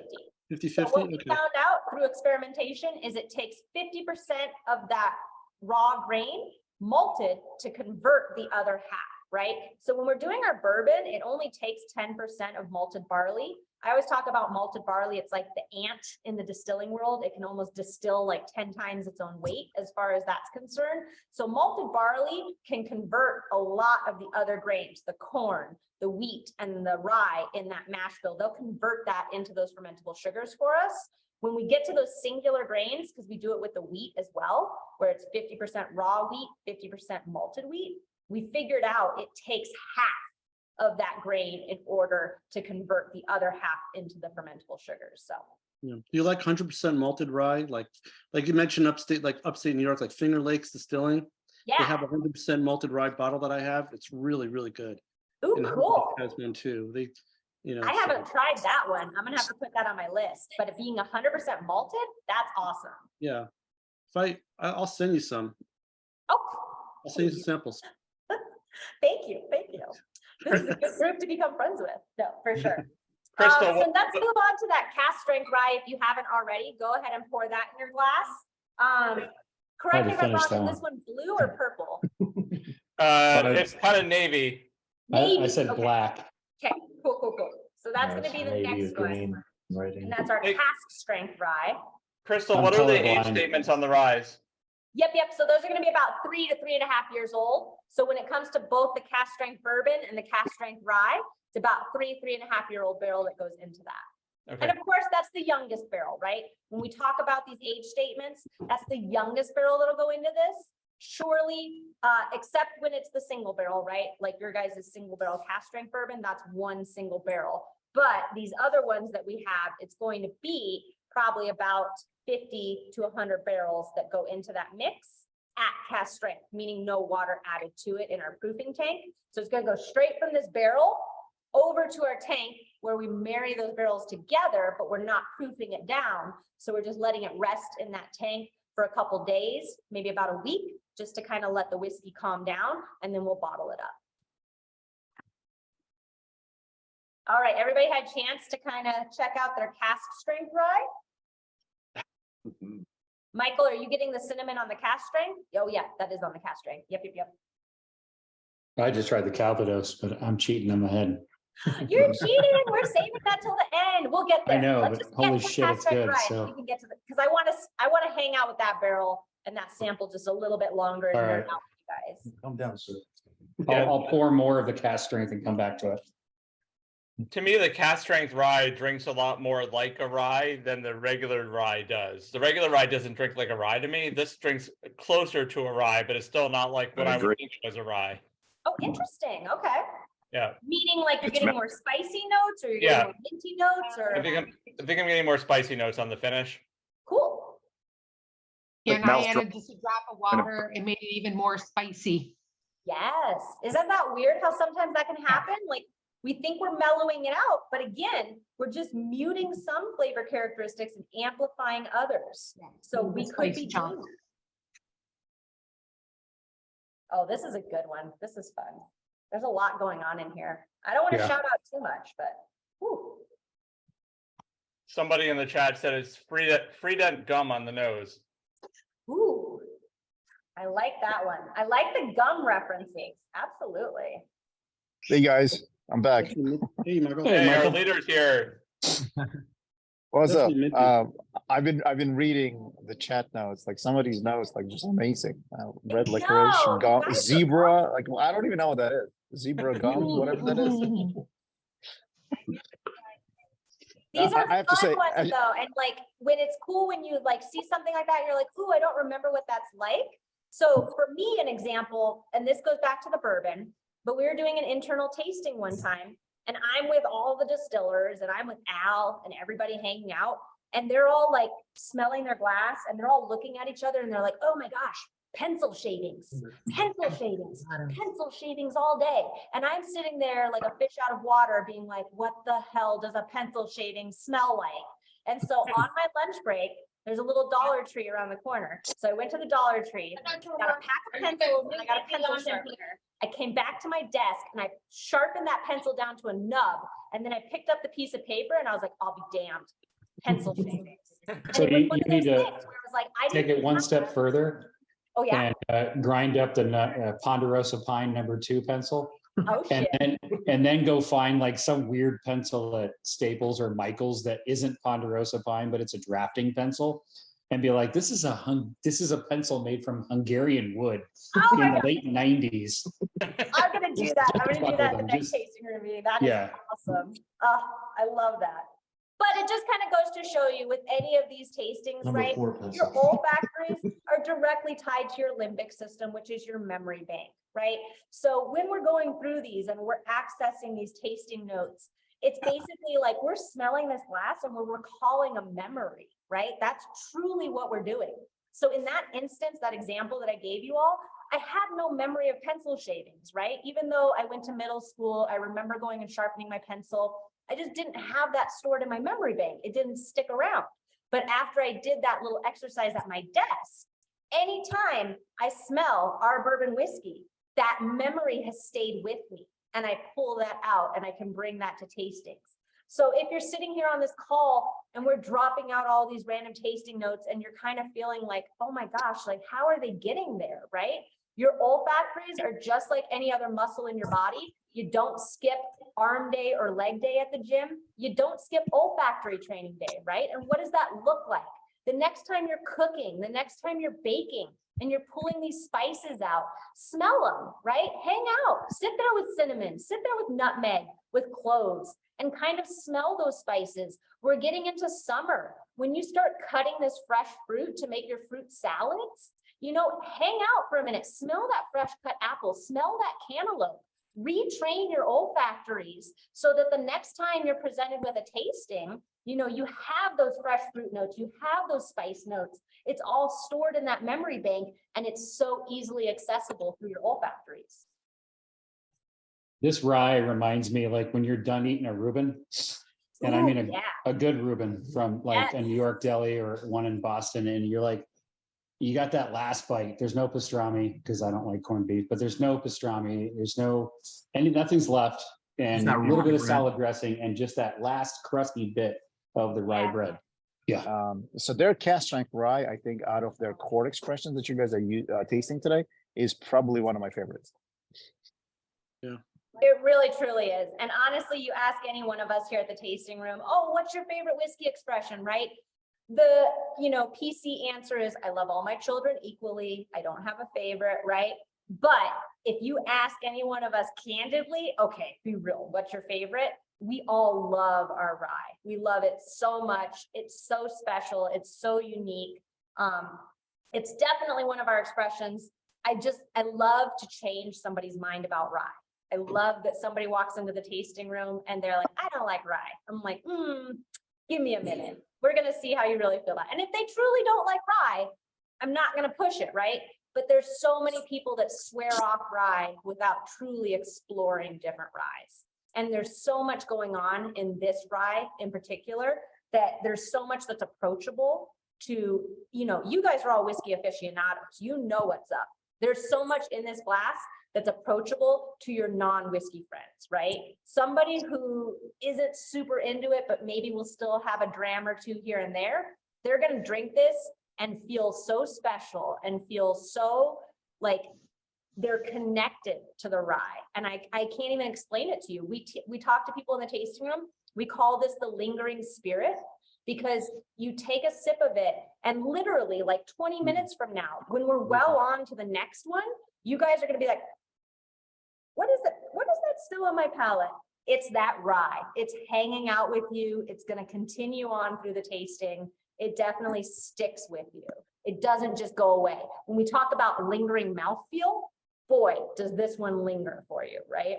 50-50? So what we Okay. found out through experimentation is it takes 50% of that raw grain malted to convert the other half, right? So when we're doing our bourbon, it only takes 10% of malted barley. I always talk about malted barley. It's like the ant in the distilling world. It can almost distill like 10 times its own weight as far as that's concerned. So malted barley can convert a lot of the other grains, the corn, the wheat, and the rye in that mash bill. They'll convert that into those fermentable sugars for us. When we get to those singular grains, because we do it with the wheat as well, where it's 50% raw wheat, 50% malted wheat, we figured out it takes half of that grain in order to convert the other half into the fermentable sugars. So Yeah. Do you like 100% malted rye? Like you mentioned upstate New York, like Finger Lakes Distilling. They yeah. have a 100% malted rye bottle that I have. It's really, really good. Ooh, And cool. has one too. They, you know, I so- haven't tried that one. I'm gonna have to put that on my list. But it being 100% malted, that's awesome. Yeah. If I'll send you some. Oh, I'll send you some samples. thank you. Thank you. This is a good group to become friends with. No, for sure. Crystal, So let's move on to that cask strength rye. If you haven't already, go ahead and pour that in your glass. Correct me if I'm wrong, finish that is this one blue or purple? it's kind of navy. I said Okay. black. Okay, cool. So that's No, gonna it's be the navy next with one. green writing. And that's our Hey. cask strength rye. Crystal, I'm what are the age colorblind. statements on the rise? Yep. So those are gonna be about 3 to 3.5 years old. So when it comes to both the cask strength bourbon and the cask strength rye, it's about 3.5-year-old barrel that goes into that. Okay. And of course, that's the youngest barrel, right? When we talk about these age statements, that's the youngest barrel that'll go into this. Surely, except when it's the single barrel, right? Like your guys' single barrel cask strength bourbon, that's one single barrel. But these other ones that we have, it's going to be probably about 50 to 100 barrels that go into that mix at cask strength, meaning no water added to it in our proofing tank. So it's going to go straight from this barrel over to our tank where we marry those barrels together, but we're not proofing it down. So we're just letting it rest in that tank for a couple days, maybe about a week, just to kind of let the whiskey calm down, and then we'll bottle it up. All right, everybody had a chance to kind of check out their cask strength rye? Michael, are you getting the cinnamon on the cask strength? Oh yeah, that is on the cask strength. Yep. I just tried the Calvados, but I'm cheating in my head. You're cheating. We're saving that till the end. We'll get there. I know, Let's but just get holy to shit, cask it's strength good, rye, so. we can get to the, because I want to hang out with that barrel and that sample just a little bit longer and All nerd right. out with you guys. Calm down, sir. I'll pour more of the cast strength and come back to it. To me, the cask strength rye drinks a lot more like a rye than the regular rye does. The regular rye doesn't drink like a rye to me. This drinks closer to a rye, but it's still not like what I would think of as a rye. Oh, interesting. Okay. Yeah. Meaning like you're It's getting more spicy notes, or you're getting Yeah. more minty notes, or I think I'm getting more spicy notes on the finish. cool. Like And I Mal's added just a drop of water and made it even more spicy. Yes. Isn't that weird how sometimes that can happen? Like we think we're mellowing it out, but again, we're just muting some flavor characteristics and amplifying others. So we could Spicy be chunk. doing. Oh, this is a good one. This is fun. There's a lot going on in here. I don't want to Yeah. shout out too much, but whew. Somebody in the chat said it's Friedent gum on the nose. Ooh, I like that one. I like the gum referencing. Absolutely. Hey, guys, I'm back. Hey, Michael. Hey, Hey, our Michael. leader's here. What's up? Definitely minty. I've been reading the chat now. It's like some of these notes, like just amazing. Red I licorice, know, you gum, guys are zebra. Like I don't even know what that is. Zebra gums, whatever that is. These are I have to fun say, ones though, and like when it's cool when you like see something like that, you're like, ooh, I don't remember what that's like. So for me, an example, and this goes back to the bourbon, but we were doing an internal tasting one time, and I'm with all the distillers, and I'm with Al and everybody hanging out, and they're all like smelling their glass, and they're all looking at each other, and they're like, oh my gosh, pencil shavings, pencil shavings, pencil shavings all day. And I'm sitting there like a fish out of water being like, what the hell does a pencil shaving smell like? And so on my lunch break, there's a little Dollar Tree around the corner. So I went to the Dollar Tree, got a pack of pencils, and I got a pencil sharpener. I came back to my desk and I sharpened that pencil down to a nub. And then I picked up the piece of paper and I was like, I'll be damned. Pencil shavings. And So it was you one of need those to things where it was like, I Take didn't it one have step that. further Oh, yeah. and grind up the Ponderosa Pine #2 pencil. Oh, And shit. then go find like some weird pencil at Staples or Michael's that isn't Ponderosa Pine, but it's a drafting pencil. And be like, this is a pencil made from Hungarian wood Oh in my the God. late 90s. I'm gonna do that. I'm gonna do that in the next Just- tasting room meeting. That is Yeah. awesome. Oh, I love that. But it just kind of goes to show you with any of these tastings, right? #4 Your pencil. olfactories are directly tied to your limbic system, which is your memory bank, right? So when we're going through these and we're accessing these tasting notes, it's basically like we're smelling this glass and we're recalling a memory, right? That's truly what we're doing. So in that instance, that example that I gave you all, I had no memory of pencil shavings, right? Even though I went to middle school, I remember going and sharpening my pencil. I just didn't have that stored in my memory bank. It didn't stick around. But after I did that little exercise at my desk, anytime I smell our bourbon whiskey, that memory has stayed with me. And I pull that out and I can bring that to tastings. So if you're sitting here on this call and we're dropping out all these random tasting notes and you're kind of feeling like, oh my gosh, like how are they getting there, right? Your olfactories are just like any other muscle in your body. You don't skip arm day or leg day at the gym. You don't skip olfactory training day, right? And what does that look like? The next time you're cooking, the next time you're baking, and you're pulling these spices out, smell them, right? Hang out, sit there with cinnamon, sit there with nutmeg, with cloves, and kind of smell those spices. We're getting into summer. When you start cutting this fresh fruit to make your fruit salads, you know, hang out for a minute, smell that fresh cut apple, smell that cantaloupe, retrain your olfactories so that the next time you're presented with a tasting, you know, you have those fresh fruit notes, you have those spice notes. It's all stored in that memory bank and it's so easily accessible through your olfactories. This rye reminds me like when you're done eating a Reuben, and I Ooh, mean yeah. a good Reuben from like a Yes. New York deli or one in Boston, and you're like, you got that last bite. There's no pastrami because I don't like corned beef, but there's no pastrami. There's nothing's left, and that a little bit rye of bread. salad dressing, and just that last crusty bit of the rye Yeah. bread. So their cast strength rye, I think, out of their core expressions that you guys are tasting today, is probably one of my favorites. It really truly is. And honestly, you ask any one of us here at the tasting room, oh, what's your favorite whiskey expression, right? The, you know, PC answer is, I love all my children equally. I don't have a favorite, right? But if you ask any one of us candidly, okay, be real, what's your favorite? We all love our rye. We love it so much. It's so special. It's so unique. It's definitely one of our expressions. I love to change somebody's mind about rye. I love that somebody walks into the tasting room and they're like, I don't like rye. I'm like, give me a minute. We're going to see how you really feel about it. And if they truly don't like rye, I'm not going to push it, right? But there's so many people that swear off rye without truly exploring different ryes. And there's so much going on in this rye in particular that there's so much that's approachable to, you know, you guys are all whiskey aficionados. You know what's up. There's so much in this glass that's approachable to your non-whiskey friends, right? Somebody who isn't super into it, but maybe will still have a dram or two here and there, they're going to drink this and feel so special and feel so like they're connected to the rye. And I can't even explain it to you. We talk to people in the tasting room. We call this the lingering spirit, because you take a sip of it and literally like 20 minutes from now, when we're well on to the next one, you guys are going to be like, what is it? What is that still on my palate? It's that rye. It's hanging out with you. It's going to continue on through the tasting. It definitely sticks with you. It doesn't just go away. When we talk about lingering mouthfeel, boy, does this one linger for you, right?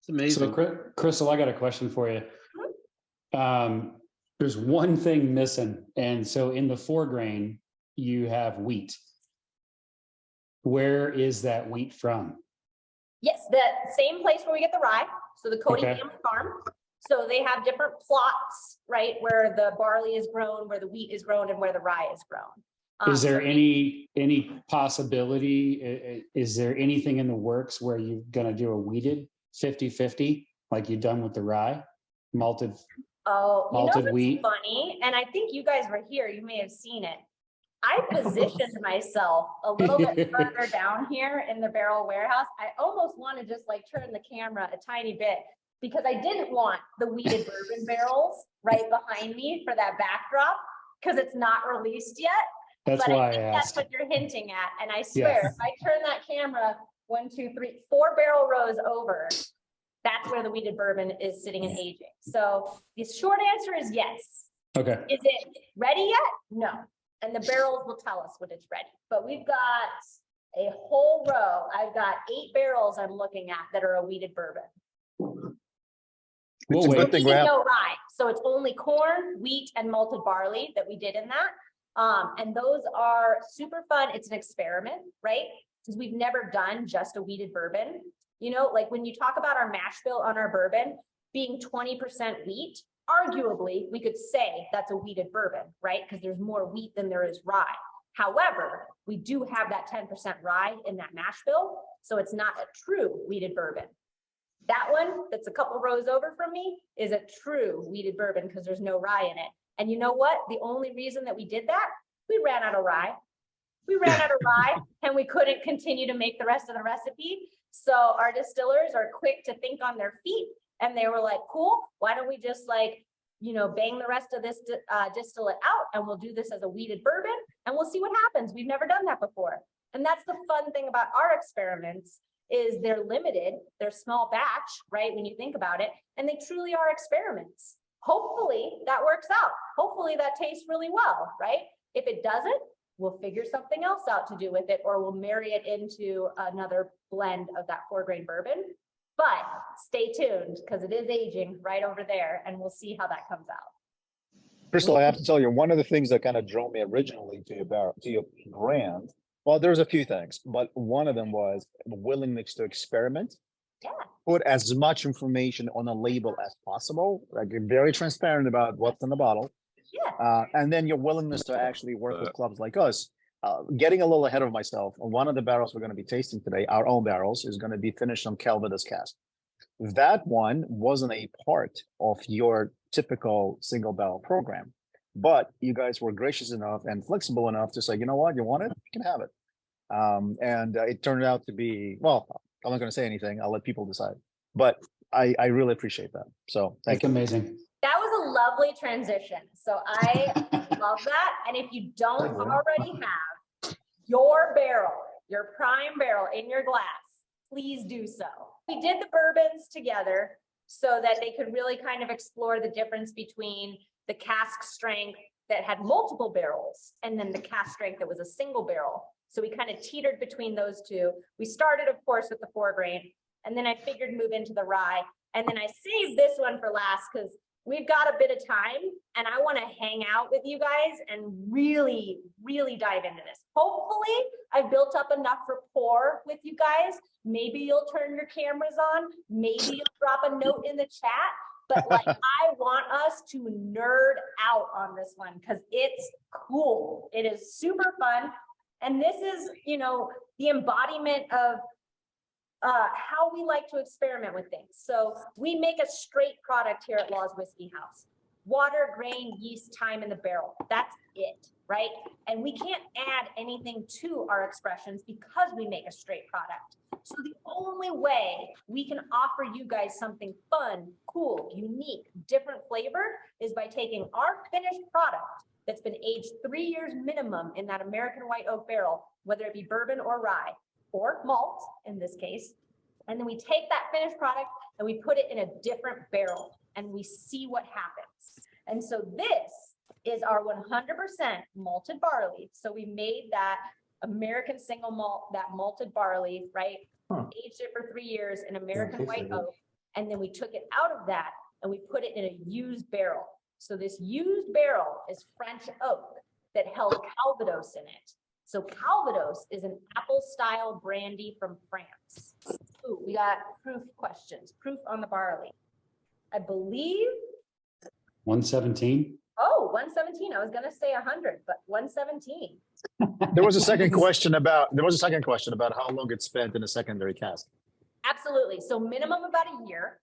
It's amazing. So Crystal, I got a question for you. There's one thing missing. And so in the 4 grain, you have wheat. Where is that wheat from? Yes, the same place where we get the rye. So the Cody Okay. family farm. So they have different plots, right? Where the barley is grown, where the wheat is grown, and where the rye is grown. Is there So any possibility, is there anything in the works where you're gonna do a wheated 50-50 like you've done with the rye? Malted, oh, you know malted what's wheat? funny? And I think you guys were here, you may have seen it. I positioned myself a little bit further down here in the barrel warehouse. I almost want to just like turn the camera a tiny bit because I didn't want the weeded bourbon barrels right behind me for that backdrop because it's not released yet. That's But why I I think that's asked. what you're hinting at. And I swear, if I turn that camera 1, 2, 3, 4 barrel rows over, that's where the weeded bourbon is sitting and aging. So the short answer is yes. Okay. Is it ready yet? No. And the barrels will tell us when it's ready. But we've got a whole row. I've got 8 barrels I'm looking at that are a weeded bourbon. We'll It's a wait. good thing we Weeded, have. no rye. So it's only corn, wheat, and malted barley that we did in that. And those are super fun. It's an experiment, right? Because we've never done just a weeded bourbon. You know, like when you talk about our mash bill on our bourbon being 20% wheat, arguably we could say that's a weeded bourbon, right? Because there's more wheat than there is rye. However, we do have that 10% rye in that mash bill. So it's not a true weeded bourbon. That one that's a couple rows over from me is a true weeded bourbon because there's no rye in it. And you know what? The only reason that we did that, we ran out of rye. We ran out of rye and we couldn't continue to make the rest of the recipe. So our distillers are quick to think on their feet and they were like, cool, why don't we just like, you know, bang the rest of this distillate out and we'll do this as a weeded bourbon and we'll see what happens. We've never done that before. And that's the fun thing about our experiments is they're limited, they're small batch, right? When you think about it, and they truly are experiments. Hopefully that works out. Hopefully that tastes really well, right? If it doesn't, we'll figure something else out to do with it, or we'll marry it into another blend of that 4 grain bourbon. But stay tuned because it is aging right over there and we'll see how that comes out. Crystal, I have to tell you, one of the things that kind of drove me originally to your brand, well, there's a few things, but one of them was the willingness to experiment. Yeah. Put as much information on a label as possible, like you're very transparent about what's in the bottle. Yeah. And then your willingness to actually work with clubs like us. Getting a little ahead of myself, one of the barrels we're going to be tasting today, our own barrels, is going to be finished on Calvados cask. That one wasn't a part of your typical single barrel program, but you guys were gracious enough and flexible enough to say, you know what, you want it, you can have it. And it turned out to be, well, I'm not going to say anything. I'll let people decide, but I really appreciate that. So thank That's you. amazing. That was a lovely transition. So I love that. And if you don't already have your barrel, your prime barrel in your glass, please do so. We did the bourbons together so that they could really kind of explore the difference between the cask strength that had multiple barrels and then the cask strength that was a single barrel. So we kind of teetered between those two. We started, of course, with the 4 grain, and then I figured move into the rye. And then I saved this one for last because we've got a bit of time and I want to hang out with you guys and really, really dive into this. Hopefully I've built up enough rapport with you guys. Maybe you'll turn your cameras on. Maybe you'll drop a note in the chat. But like, I want us to nerd out on this one because it's cool. It is super fun. And this is, you know, the embodiment of how we like to experiment with things. So we make a straight product here at Law's Whiskey House. water, grain, yeast, time in the barrel. That's it, right? And we can't add anything to our expressions because we make a straight product. So the only way we can offer you guys something fun, cool, unique, different flavored is by taking our finished product that's been aged 3 years minimum in that American white oak barrel, whether it be bourbon or rye or malt in this case. And then we take that finished product and we put it in a different barrel and we see what happens. And so this is our 100% malted barley. So we made that American single malt, that malted barley, right? Aged it for 3 years in American white oak. And then we took it out of that and we put it in a used barrel. So this used barrel is French oak that held Calvados in it. So Calvados is an apple style brandy from France. Ooh, we got proof questions, proof on the barley. I believe 117. Oh, 117. I was gonna say 100, but 117. There was a second question about how long it's spent in a secondary cask. Absolutely. So minimum about a year.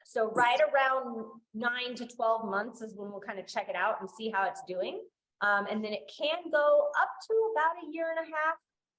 So right around 9 to 12 months is when we'll kind of check it out and see how it's doing. And then it can go up to about a year and a half.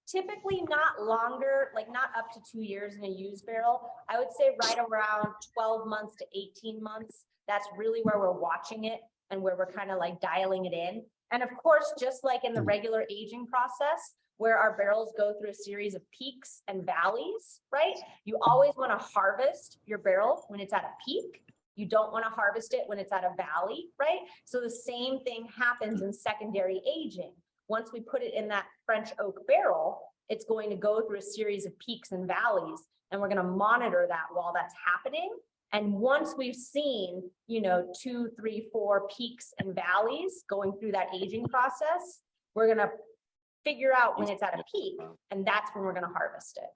Typically not longer, like not up to 2 years in a used barrel. I would say right around 12 months to 18 months. That's really where we're watching it and where we're kind of like dialing it in. And of course, just like in the regular aging process, where our barrels go through a series of peaks and valleys, right? You always want to harvest your barrel when it's at a peak. You don't want to harvest it when it's at a valley, right? So the same thing happens in secondary aging. Once we put it in that French oak barrel, it's going to go through a series of peaks and valleys, and we're going to monitor that while that's happening. And once we've seen, 2, 3, 4 peaks and valleys going through that aging process, we're going to figure out when it's at a peak, and that's when we're going to harvest it.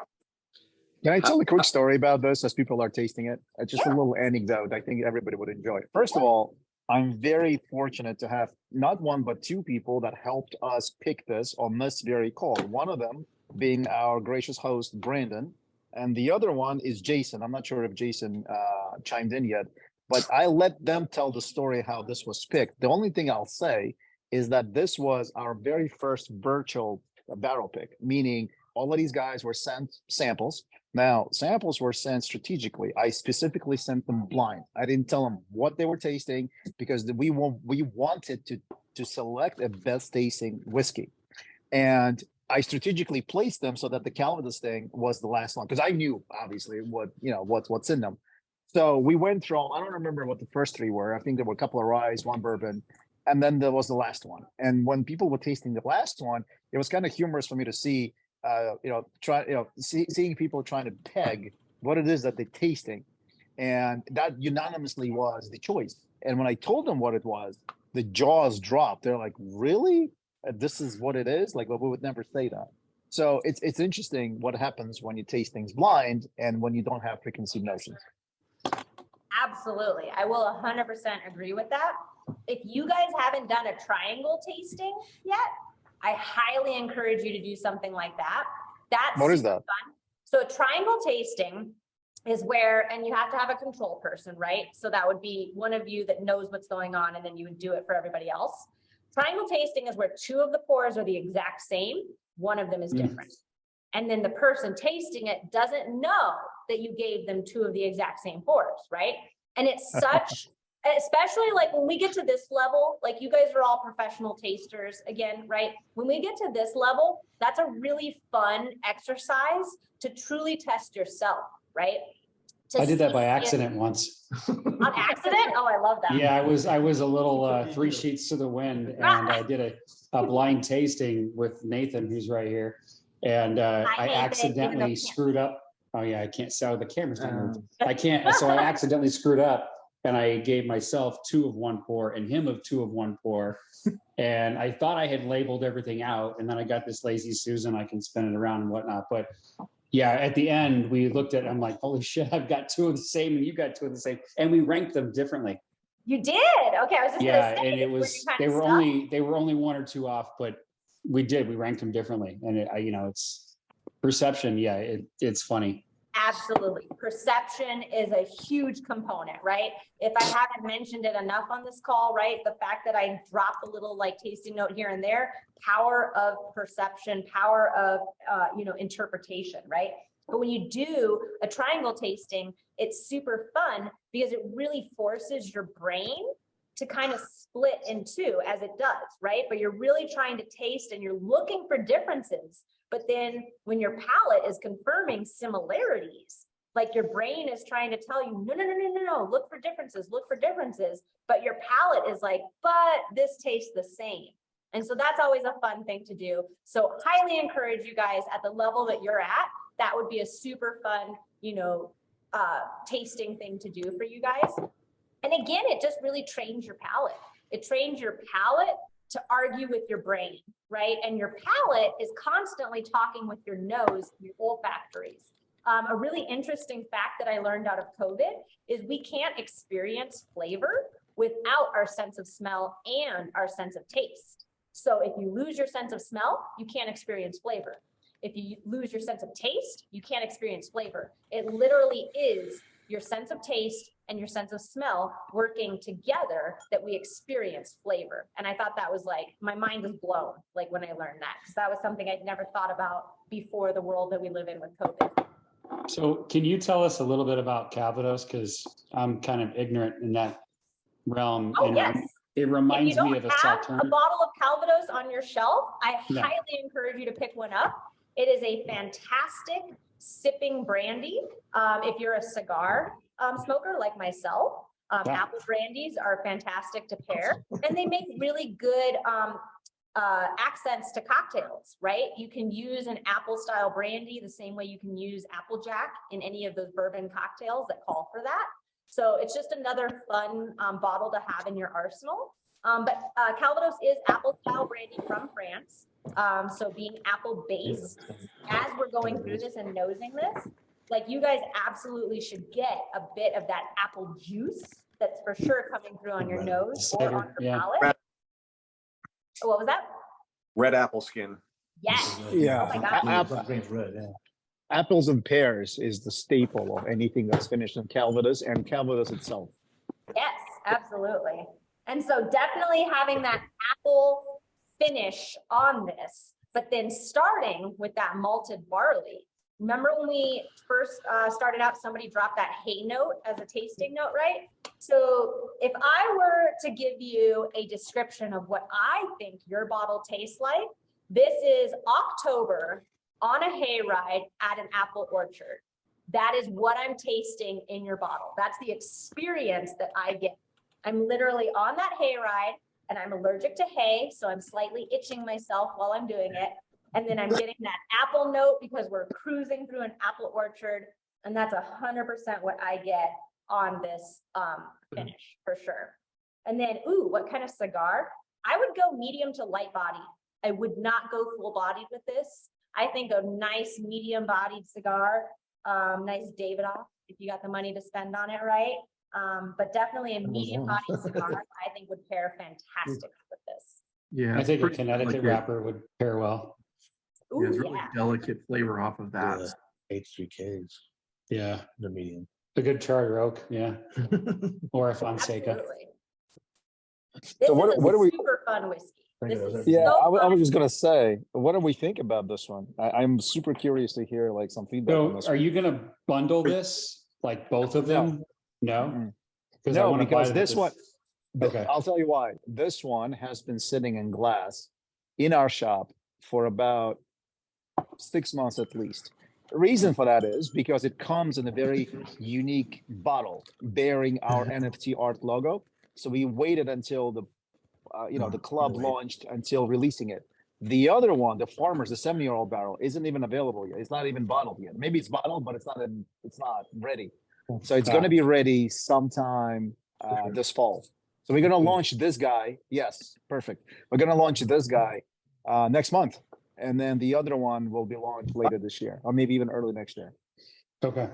Can I tell a quick story about this as people are tasting it? Just a little anecdote I think everybody would enjoy. First of all, I'm very fortunate to have not one, but 2 people that helped us pick this on this very call. One of them being our gracious host, Brandon, and the other one is Jason. I'm not sure if Jason chimed in yet, but I let them tell the story how this was picked. The only thing I'll say is that this was our very first virtual barrel pick, meaning all of these guys were sent samples. Now, samples were sent strategically. I specifically sent them blind. I didn't tell them what they were tasting because we wanted to select a best tasting whiskey. And I strategically placed them so that the Calvados thing was the last one because I knew obviously what's in them. So we went through, I don't remember what the first 3 were. I think there were a couple of rye, 1 bourbon, and then there was the last one. And when people were tasting the last one, it was kind of humorous for me to see, seeing people trying to peg what it is that they're tasting. And that unanimously was the choice. And when I told them what it was, the jaws dropped. They're like, really? This is what it is? Like, well, we would never say that. So it's interesting what happens when you taste things blind and when you don't have preconceived notions. Absolutely. I will 100% agree with that. If you guys haven't done a triangle tasting yet, I highly encourage you to do something like that. What is that? Fun. So a triangle tasting is where, and you have to have a control person, right? So that would be one of you that knows what's going on, and then you would do it for everybody else. Triangle tasting is where 2 of the pours are the exact same. One of them is different. And then the person tasting it doesn't know that you gave them 2 of the exact same pours, right? And it's such, especially like when we get to this level, like you guys are all professional tasters again, right? When we get to this level, that's a really fun exercise to truly test yourself, right? I did that by accident once. On accident? Oh, I love that. Yeah, I was a little 3 sheets to the wind, and I did a blind tasting with Nathan, who's right here. And I accidentally screwed up. Oh yeah, I can't sell the camera's not moving. I can't. So I accidentally screwed up, and I gave myself 2 of 1 pour and him of 2 of 1 pour. And I thought I had labeled everything out, and then I got this lazy Susan. I can spin it around and whatnot. But yeah, at the end we looked at it, I'm like, holy shit, I've got 2 of the same and you got 2 of the same. And we ranked them differently. You did? Okay, I was just Yeah, gonna say, and it was they were only 1 or 2 off, but we ranked them differently. And it's perception. Yeah, it's funny. Absolutely. Perception is a huge component, right? If I haven't mentioned it enough on this call, right? The fact that I drop a little like tasting note here and there, power of perception, power of, interpretation, right? But when you do a triangle tasting, it's super fun because it really forces your brain to kind of split in two as it does, right? But you're really trying to taste and you're looking for differences. But then when your palate is confirming similarities, like your brain is trying to tell you, no, look for differences, but your palate is like, but this tastes the same. And so that's always a fun thing to do. So highly encourage you guys at the level that you're at, that would be a super fun, tasting thing to do for you guys. And again, it just really trains your palate. It trains your palate to argue with your brain, right? And your palate is constantly talking with your nose, your olfactories. A really interesting fact that I learned out of COVID is we can't experience flavor without our sense of smell and our sense of taste. So if you lose your sense of smell, you can't experience flavor. If you lose your sense of taste, you can't experience flavor. It literally is your sense of taste and your sense of smell working together that we experience flavor. And I thought that was like, my mind was blown, like when I learned that, because that was something I'd never thought about before the world that we live in with COVID. So can you tell us a little bit about Calvados? Because I'm kind of ignorant in that realm. Oh, and yes. It If you reminds me don't of a have Sauternes. a bottle of Calvados on your shelf, I Yeah. highly encourage you to pick one up. It is a fantastic sipping brandy. If you're a cigar smoker like myself, Yeah. apple brandies are fantastic to pair, and they make really good accents to cocktails, right? You can use an apple style brandy the same way you can use Applejack in any of those bourbon cocktails that call for that. So it's just another fun bottle to have in your arsenal. But Calvados is apple style brandy from France. So being apple based, as we're going through this and nosing this, like you guys absolutely should get a bit of that apple juice that's for sure coming through on your nose or on your palate. What was that? Red apple skin. Yes. Yeah. Oh my gosh. Apples and pears is the staple of anything that's finished in Calvados and Calvados itself. Yes, absolutely. And so definitely having that apple finish on this, but then starting with that malted barley. Remember when we first started out, somebody dropped that hay note as a tasting note, right? So if I were to give you a description of what I think your bottle tastes like, this is October on a hayride at an apple orchard. That is what I'm tasting in your bottle. That's the experience that I get. I'm literally on that hayride and I'm allergic to hay, so I'm slightly itching myself while I'm doing it. And then I'm getting that apple note because we're cruising through an apple orchard. And that's 100% what I get on this finish for sure. And then, ooh, what kind of cigar? I would go medium to light body. I would not go full bodied with this. I think a nice medium bodied cigar, nice Davidoff, if you got the money to spend on it, right? But definitely a medium bodied cigar, I think would pair fantastic with this. Yeah. I it's think a pretty Connecticut delicate. wrapper would pair well. Yeah, it's Ooh, really yeah. delicate flavor off of that. H3Ks, Yeah. the medium. A good charter oak. Yeah. Or a Fonseca. Absolutely. This So what is do a we? super fun whiskey. This is Yeah, so I was fun. just gonna say, what do we think about this one? I'm super curious to hear like some feedback on So this are one. you going to bundle this, like both of them? No? Mm-mm. Because I No, want to buy because this one, Okay. I'll tell you why. This one has been sitting in glass in our shop for about 6 months at least. The reason for that is because it comes in a very unique bottle bearing our NFT art logo. So we waited until the the club launched until releasing it. The other one, the Farmers, the 70-year-old barrel, isn't even available yet. It's not even bottled yet. Maybe it's bottled, but it's not ready. So it's going to be ready sometime this fall. So we're going to launch this guy. Yes, perfect. We're going to launch this guy next month. And then the other one will be launched later this year, or maybe even early next year. Okay.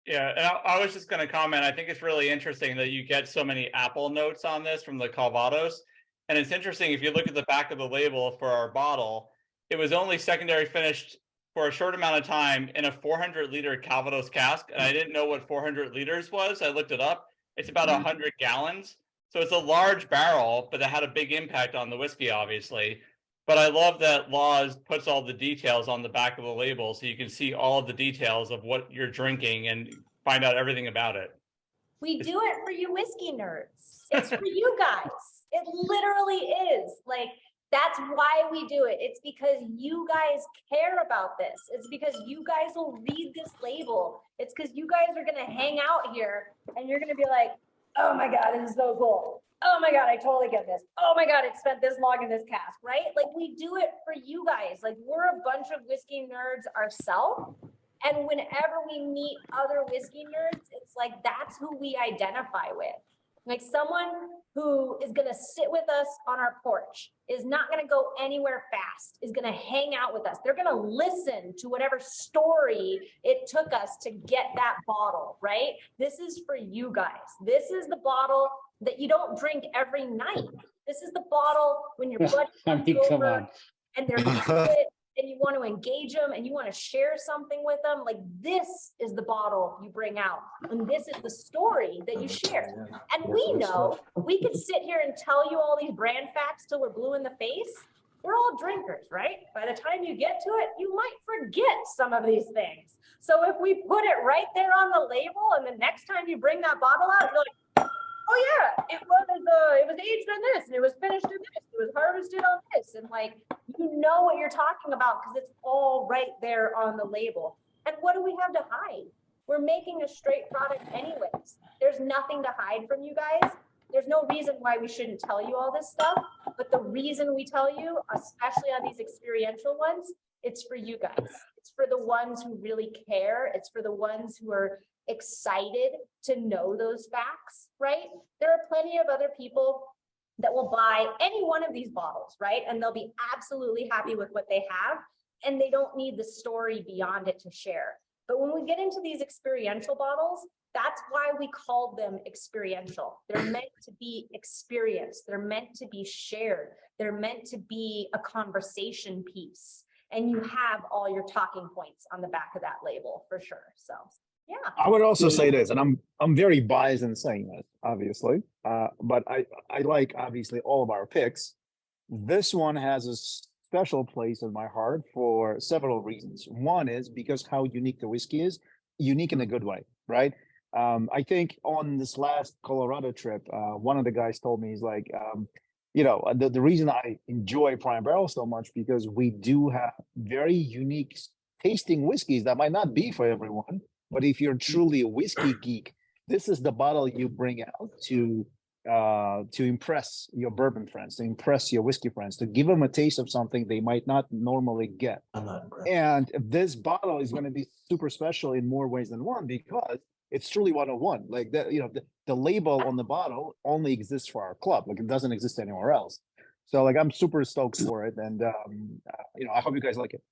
Yeah, and I was just going to comment. I think it's really interesting that you get so many apple notes on this from the Calvados. And it's interesting, if you look at the back of the label for our bottle, it was only secondary finished for a short amount of time in a 400-liter Calvados cask, and I didn't know what 400 liters was. I looked it up. It's about 100 gallons. So it's a large barrel, but it had a big impact on the whiskey, obviously. But I love that Laws puts all the details on the back of the label, so you can see all of the details of what you're drinking and find out everything about it. We do it for you whiskey nerds. It's for you guys. It literally is. Like, that's why we do it. It's because you guys care about this. It's because you guys will read this label. It's because you guys are going to hang out here and you're going to be like, oh my God, this is so cool. Oh my God, I totally get this. Oh my God, it spent this long in this cask, right? Like, we do it for you guys. Like, we're a bunch of whiskey nerds ourselves. And whenever we meet other whiskey nerds, it's like, that's who we identify with. Like, someone who is going to sit with us on our porch, is not going to go anywhere fast, is going to hang out with us. They're going to listen to whatever story it took us to get that bottle, right? This is for you guys. This is the bottle that you don't drink every night. This is the bottle when your buddy I comes mean, come over on. and they're good, and you want to engage them and you want to share something with them. Like, this is the bottle you bring out. And this is the story that you share. And we know we could sit here and tell you all these brand facts till we're blue in the face. We're all drinkers, right? By the time you get to it, you might forget some of these things. So if we put it right there on the label, and the next time you bring that bottle out, you're like, oh yeah, it was aged in this, and it was finished in this, it was harvested on this, and like, you know what you're talking about because it's all right there on the label. And what do we have to hide? We're making a straight product anyways. There's nothing to hide from you guys. There's no reason why we shouldn't tell you all this stuff, but the reason we tell you, especially on these experiential ones, it's for you guys. It's for the ones who really care. It's for the ones who are excited to know those facts, right? There are plenty of other people that will buy any one of these bottles, right? And they'll be absolutely happy with what they have, and they don't need the story beyond it to share. But when we get into these experiential bottles, that's why we call them experiential. They're meant to be experienced. They're meant to be shared. They're meant to be a conversation piece. And you have all your talking points on the back of that label for sure. So yeah. I would also say this, and I'm very biased in saying this, obviously, but I like obviously all of our picks. This one has a special place in my heart for several reasons. One is because how unique the whiskey is, unique in a good way, right? I think on this last Colorado trip, one of the guys told me, he's like, the reason I enjoy Prime Barrel so much because we do have very unique tasting whiskeys that might not be for everyone. But if you're truly a whiskey geek, this is the bottle you bring out to impress your bourbon friends, to impress your whiskey friends, to give them a taste of something they might not normally get. And this bottle is going to be super special in more ways than one because it's truly 101. Like that, the label on the bottle only exists for our club. Like, it doesn't exist anywhere else. So like, I'm super stoked for it, and I hope you guys like it.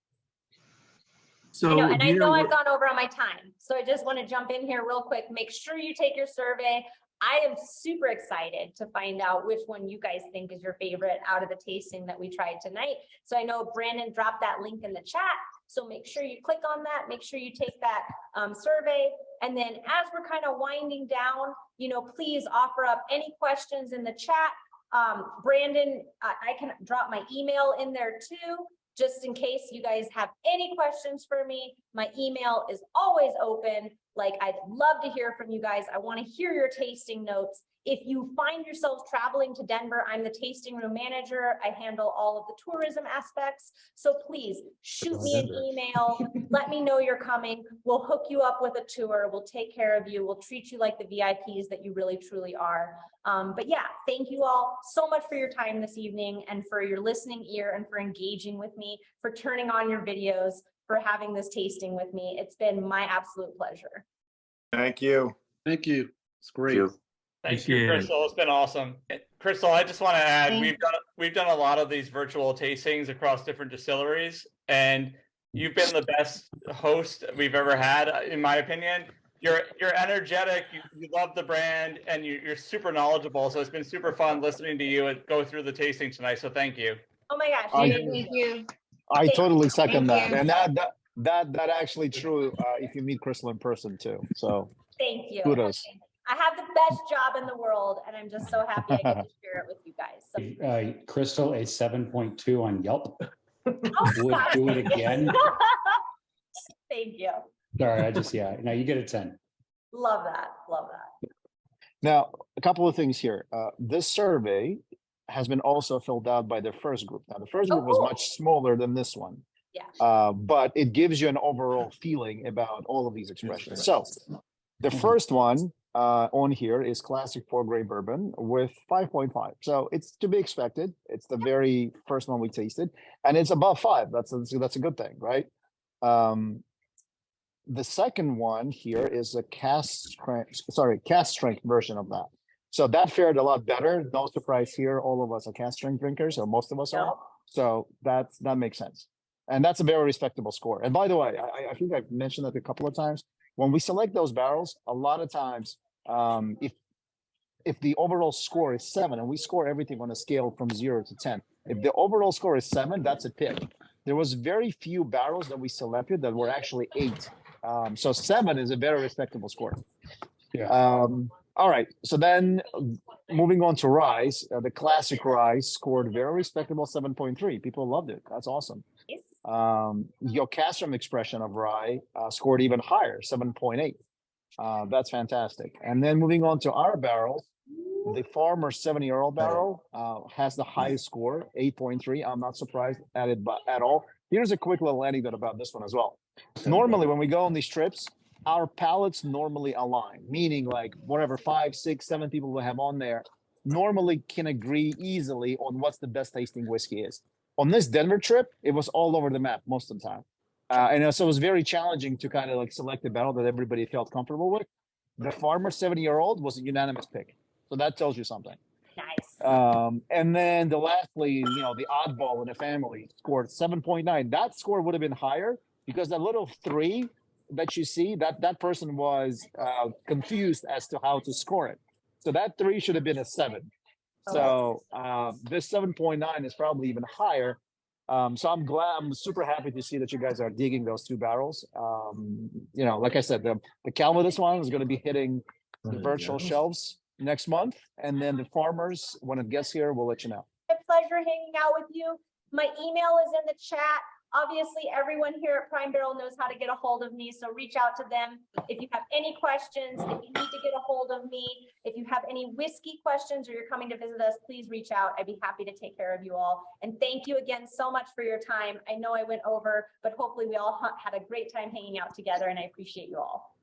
So, I know I've gone over on my time, so I just want to jump in here real quick. Make sure you take your survey. I am super excited to find out which one you guys think is your favorite out of the tasting that we tried tonight. So I know Brandon dropped that link in the chat, so make sure you click on that. Make sure you take that survey. And then as we're kind of winding down, please offer up any questions in the chat. Brandon, I can drop my email in there too, just in case you guys have any questions for me. My email is always open. Like, I'd love to hear from you guys. I want to hear your tasting notes. If you find yourselves traveling to Denver, I'm the tasting room manager. I handle all of the tourism aspects. So please shoot me an email. Let me know you're coming. We'll hook you up with a tour. We'll take care of you. We'll treat you like the VIPs that you really, truly are. But yeah, thank you all so much for your time this evening and for your listening ear and for engaging with me, for turning on your videos, for having this tasting with me. It's been my absolute pleasure. Thank you. Thank you. It's great. Thank you, Appreciate it. Crystal. It's been awesome. Crystal, I just want to add, Thank- we've done a lot of these virtual tastings across different distilleries, and you've been the best host we've ever had, in my opinion. You're energetic, you love the brand, and you're super knowledgeable. So it's been super fun listening to you and go through the tasting tonight. So thank you. Oh my gosh. I- Thank you. Thank you. I totally second Thank that. you. And That actually true, if you meet Crystal in person too, so Thank you. kudos. I have the best job in the world and I'm just so happy I get to share it with you guys. So, Crystal, a 7.2 on Yelp. oh, Would stop do it it. again. Thank you. Sorry, no, you get a 10. Love that. Love that. Now, a couple of things here. This survey has been also filled out by the first group. Now, the first group was cool. much smaller than this one. Yeah. But it gives you an overall feeling about all of these expressions. So the first one on here is classic 4-grade bourbon with 5.5. So it's to be expected. It's the very first one we tasted, and it's above 5. That's a good thing, right? The second one here is a cask strength version of that. So that fared a lot better. No surprise here. All of us are cask strength drinkers, or most of us are. So that makes sense. And that's a very respectable score. And by the way, I think I've mentioned that a couple of times. When we select those barrels, a lot of times, if the overall score is 7, and we score everything on a scale from 0 to 10, if the overall score is 7, that's a pick. There was very few barrels that we selected that were actually 8. So 7 is a very respectable score. Yeah. All right. So then moving on to rye, the classic rye scored very respectable 7.3. People loved it. That's awesome. Yes. Your castrum expression of rye scored even higher, 7.8. That's fantastic. And then moving on to our barrels, the Farmer 70-year-old barrel has the highest score, 8.3. I'm not surprised at it at all. Here's a quick little anecdote about this one as well. Normally, when we go on these trips, our palates normally align, meaning like whatever 5, 6, 7 people we have on there normally can agree easily on what's the best tasting whiskey is. On this Denver trip, it was all over the map most of the time. And so it was very challenging to kind of like select a barrel that everybody felt comfortable with. The Farmer 70-year-old was a unanimous pick. So that tells you something. Nice. And then lastly, the oddball in the family scored 7.9. That score would have been higher because that little 3 that you see, that person was confused as to how to score it. So that 3 should have been a 7. So this 7.9 is probably even higher. So I'm super happy to see that you guys are digging those 2 barrels. Like I said, the Calvados one is going to be hitting the virtual shelves next month. And then the Farmers, when it gets here, we'll let you know. A pleasure hanging out with you. My email is in the chat. Obviously, everyone here at Prime Barrel knows how to get a hold of me, so reach out to them. If you have any questions, if you need to get a hold of me, if you have any whiskey questions or you're coming to visit us, please reach out. I'd be happy to take care of you all. And thank you again so much for your time. I know I went over, but hopefully we all had a great time hanging out together, and I appreciate you all.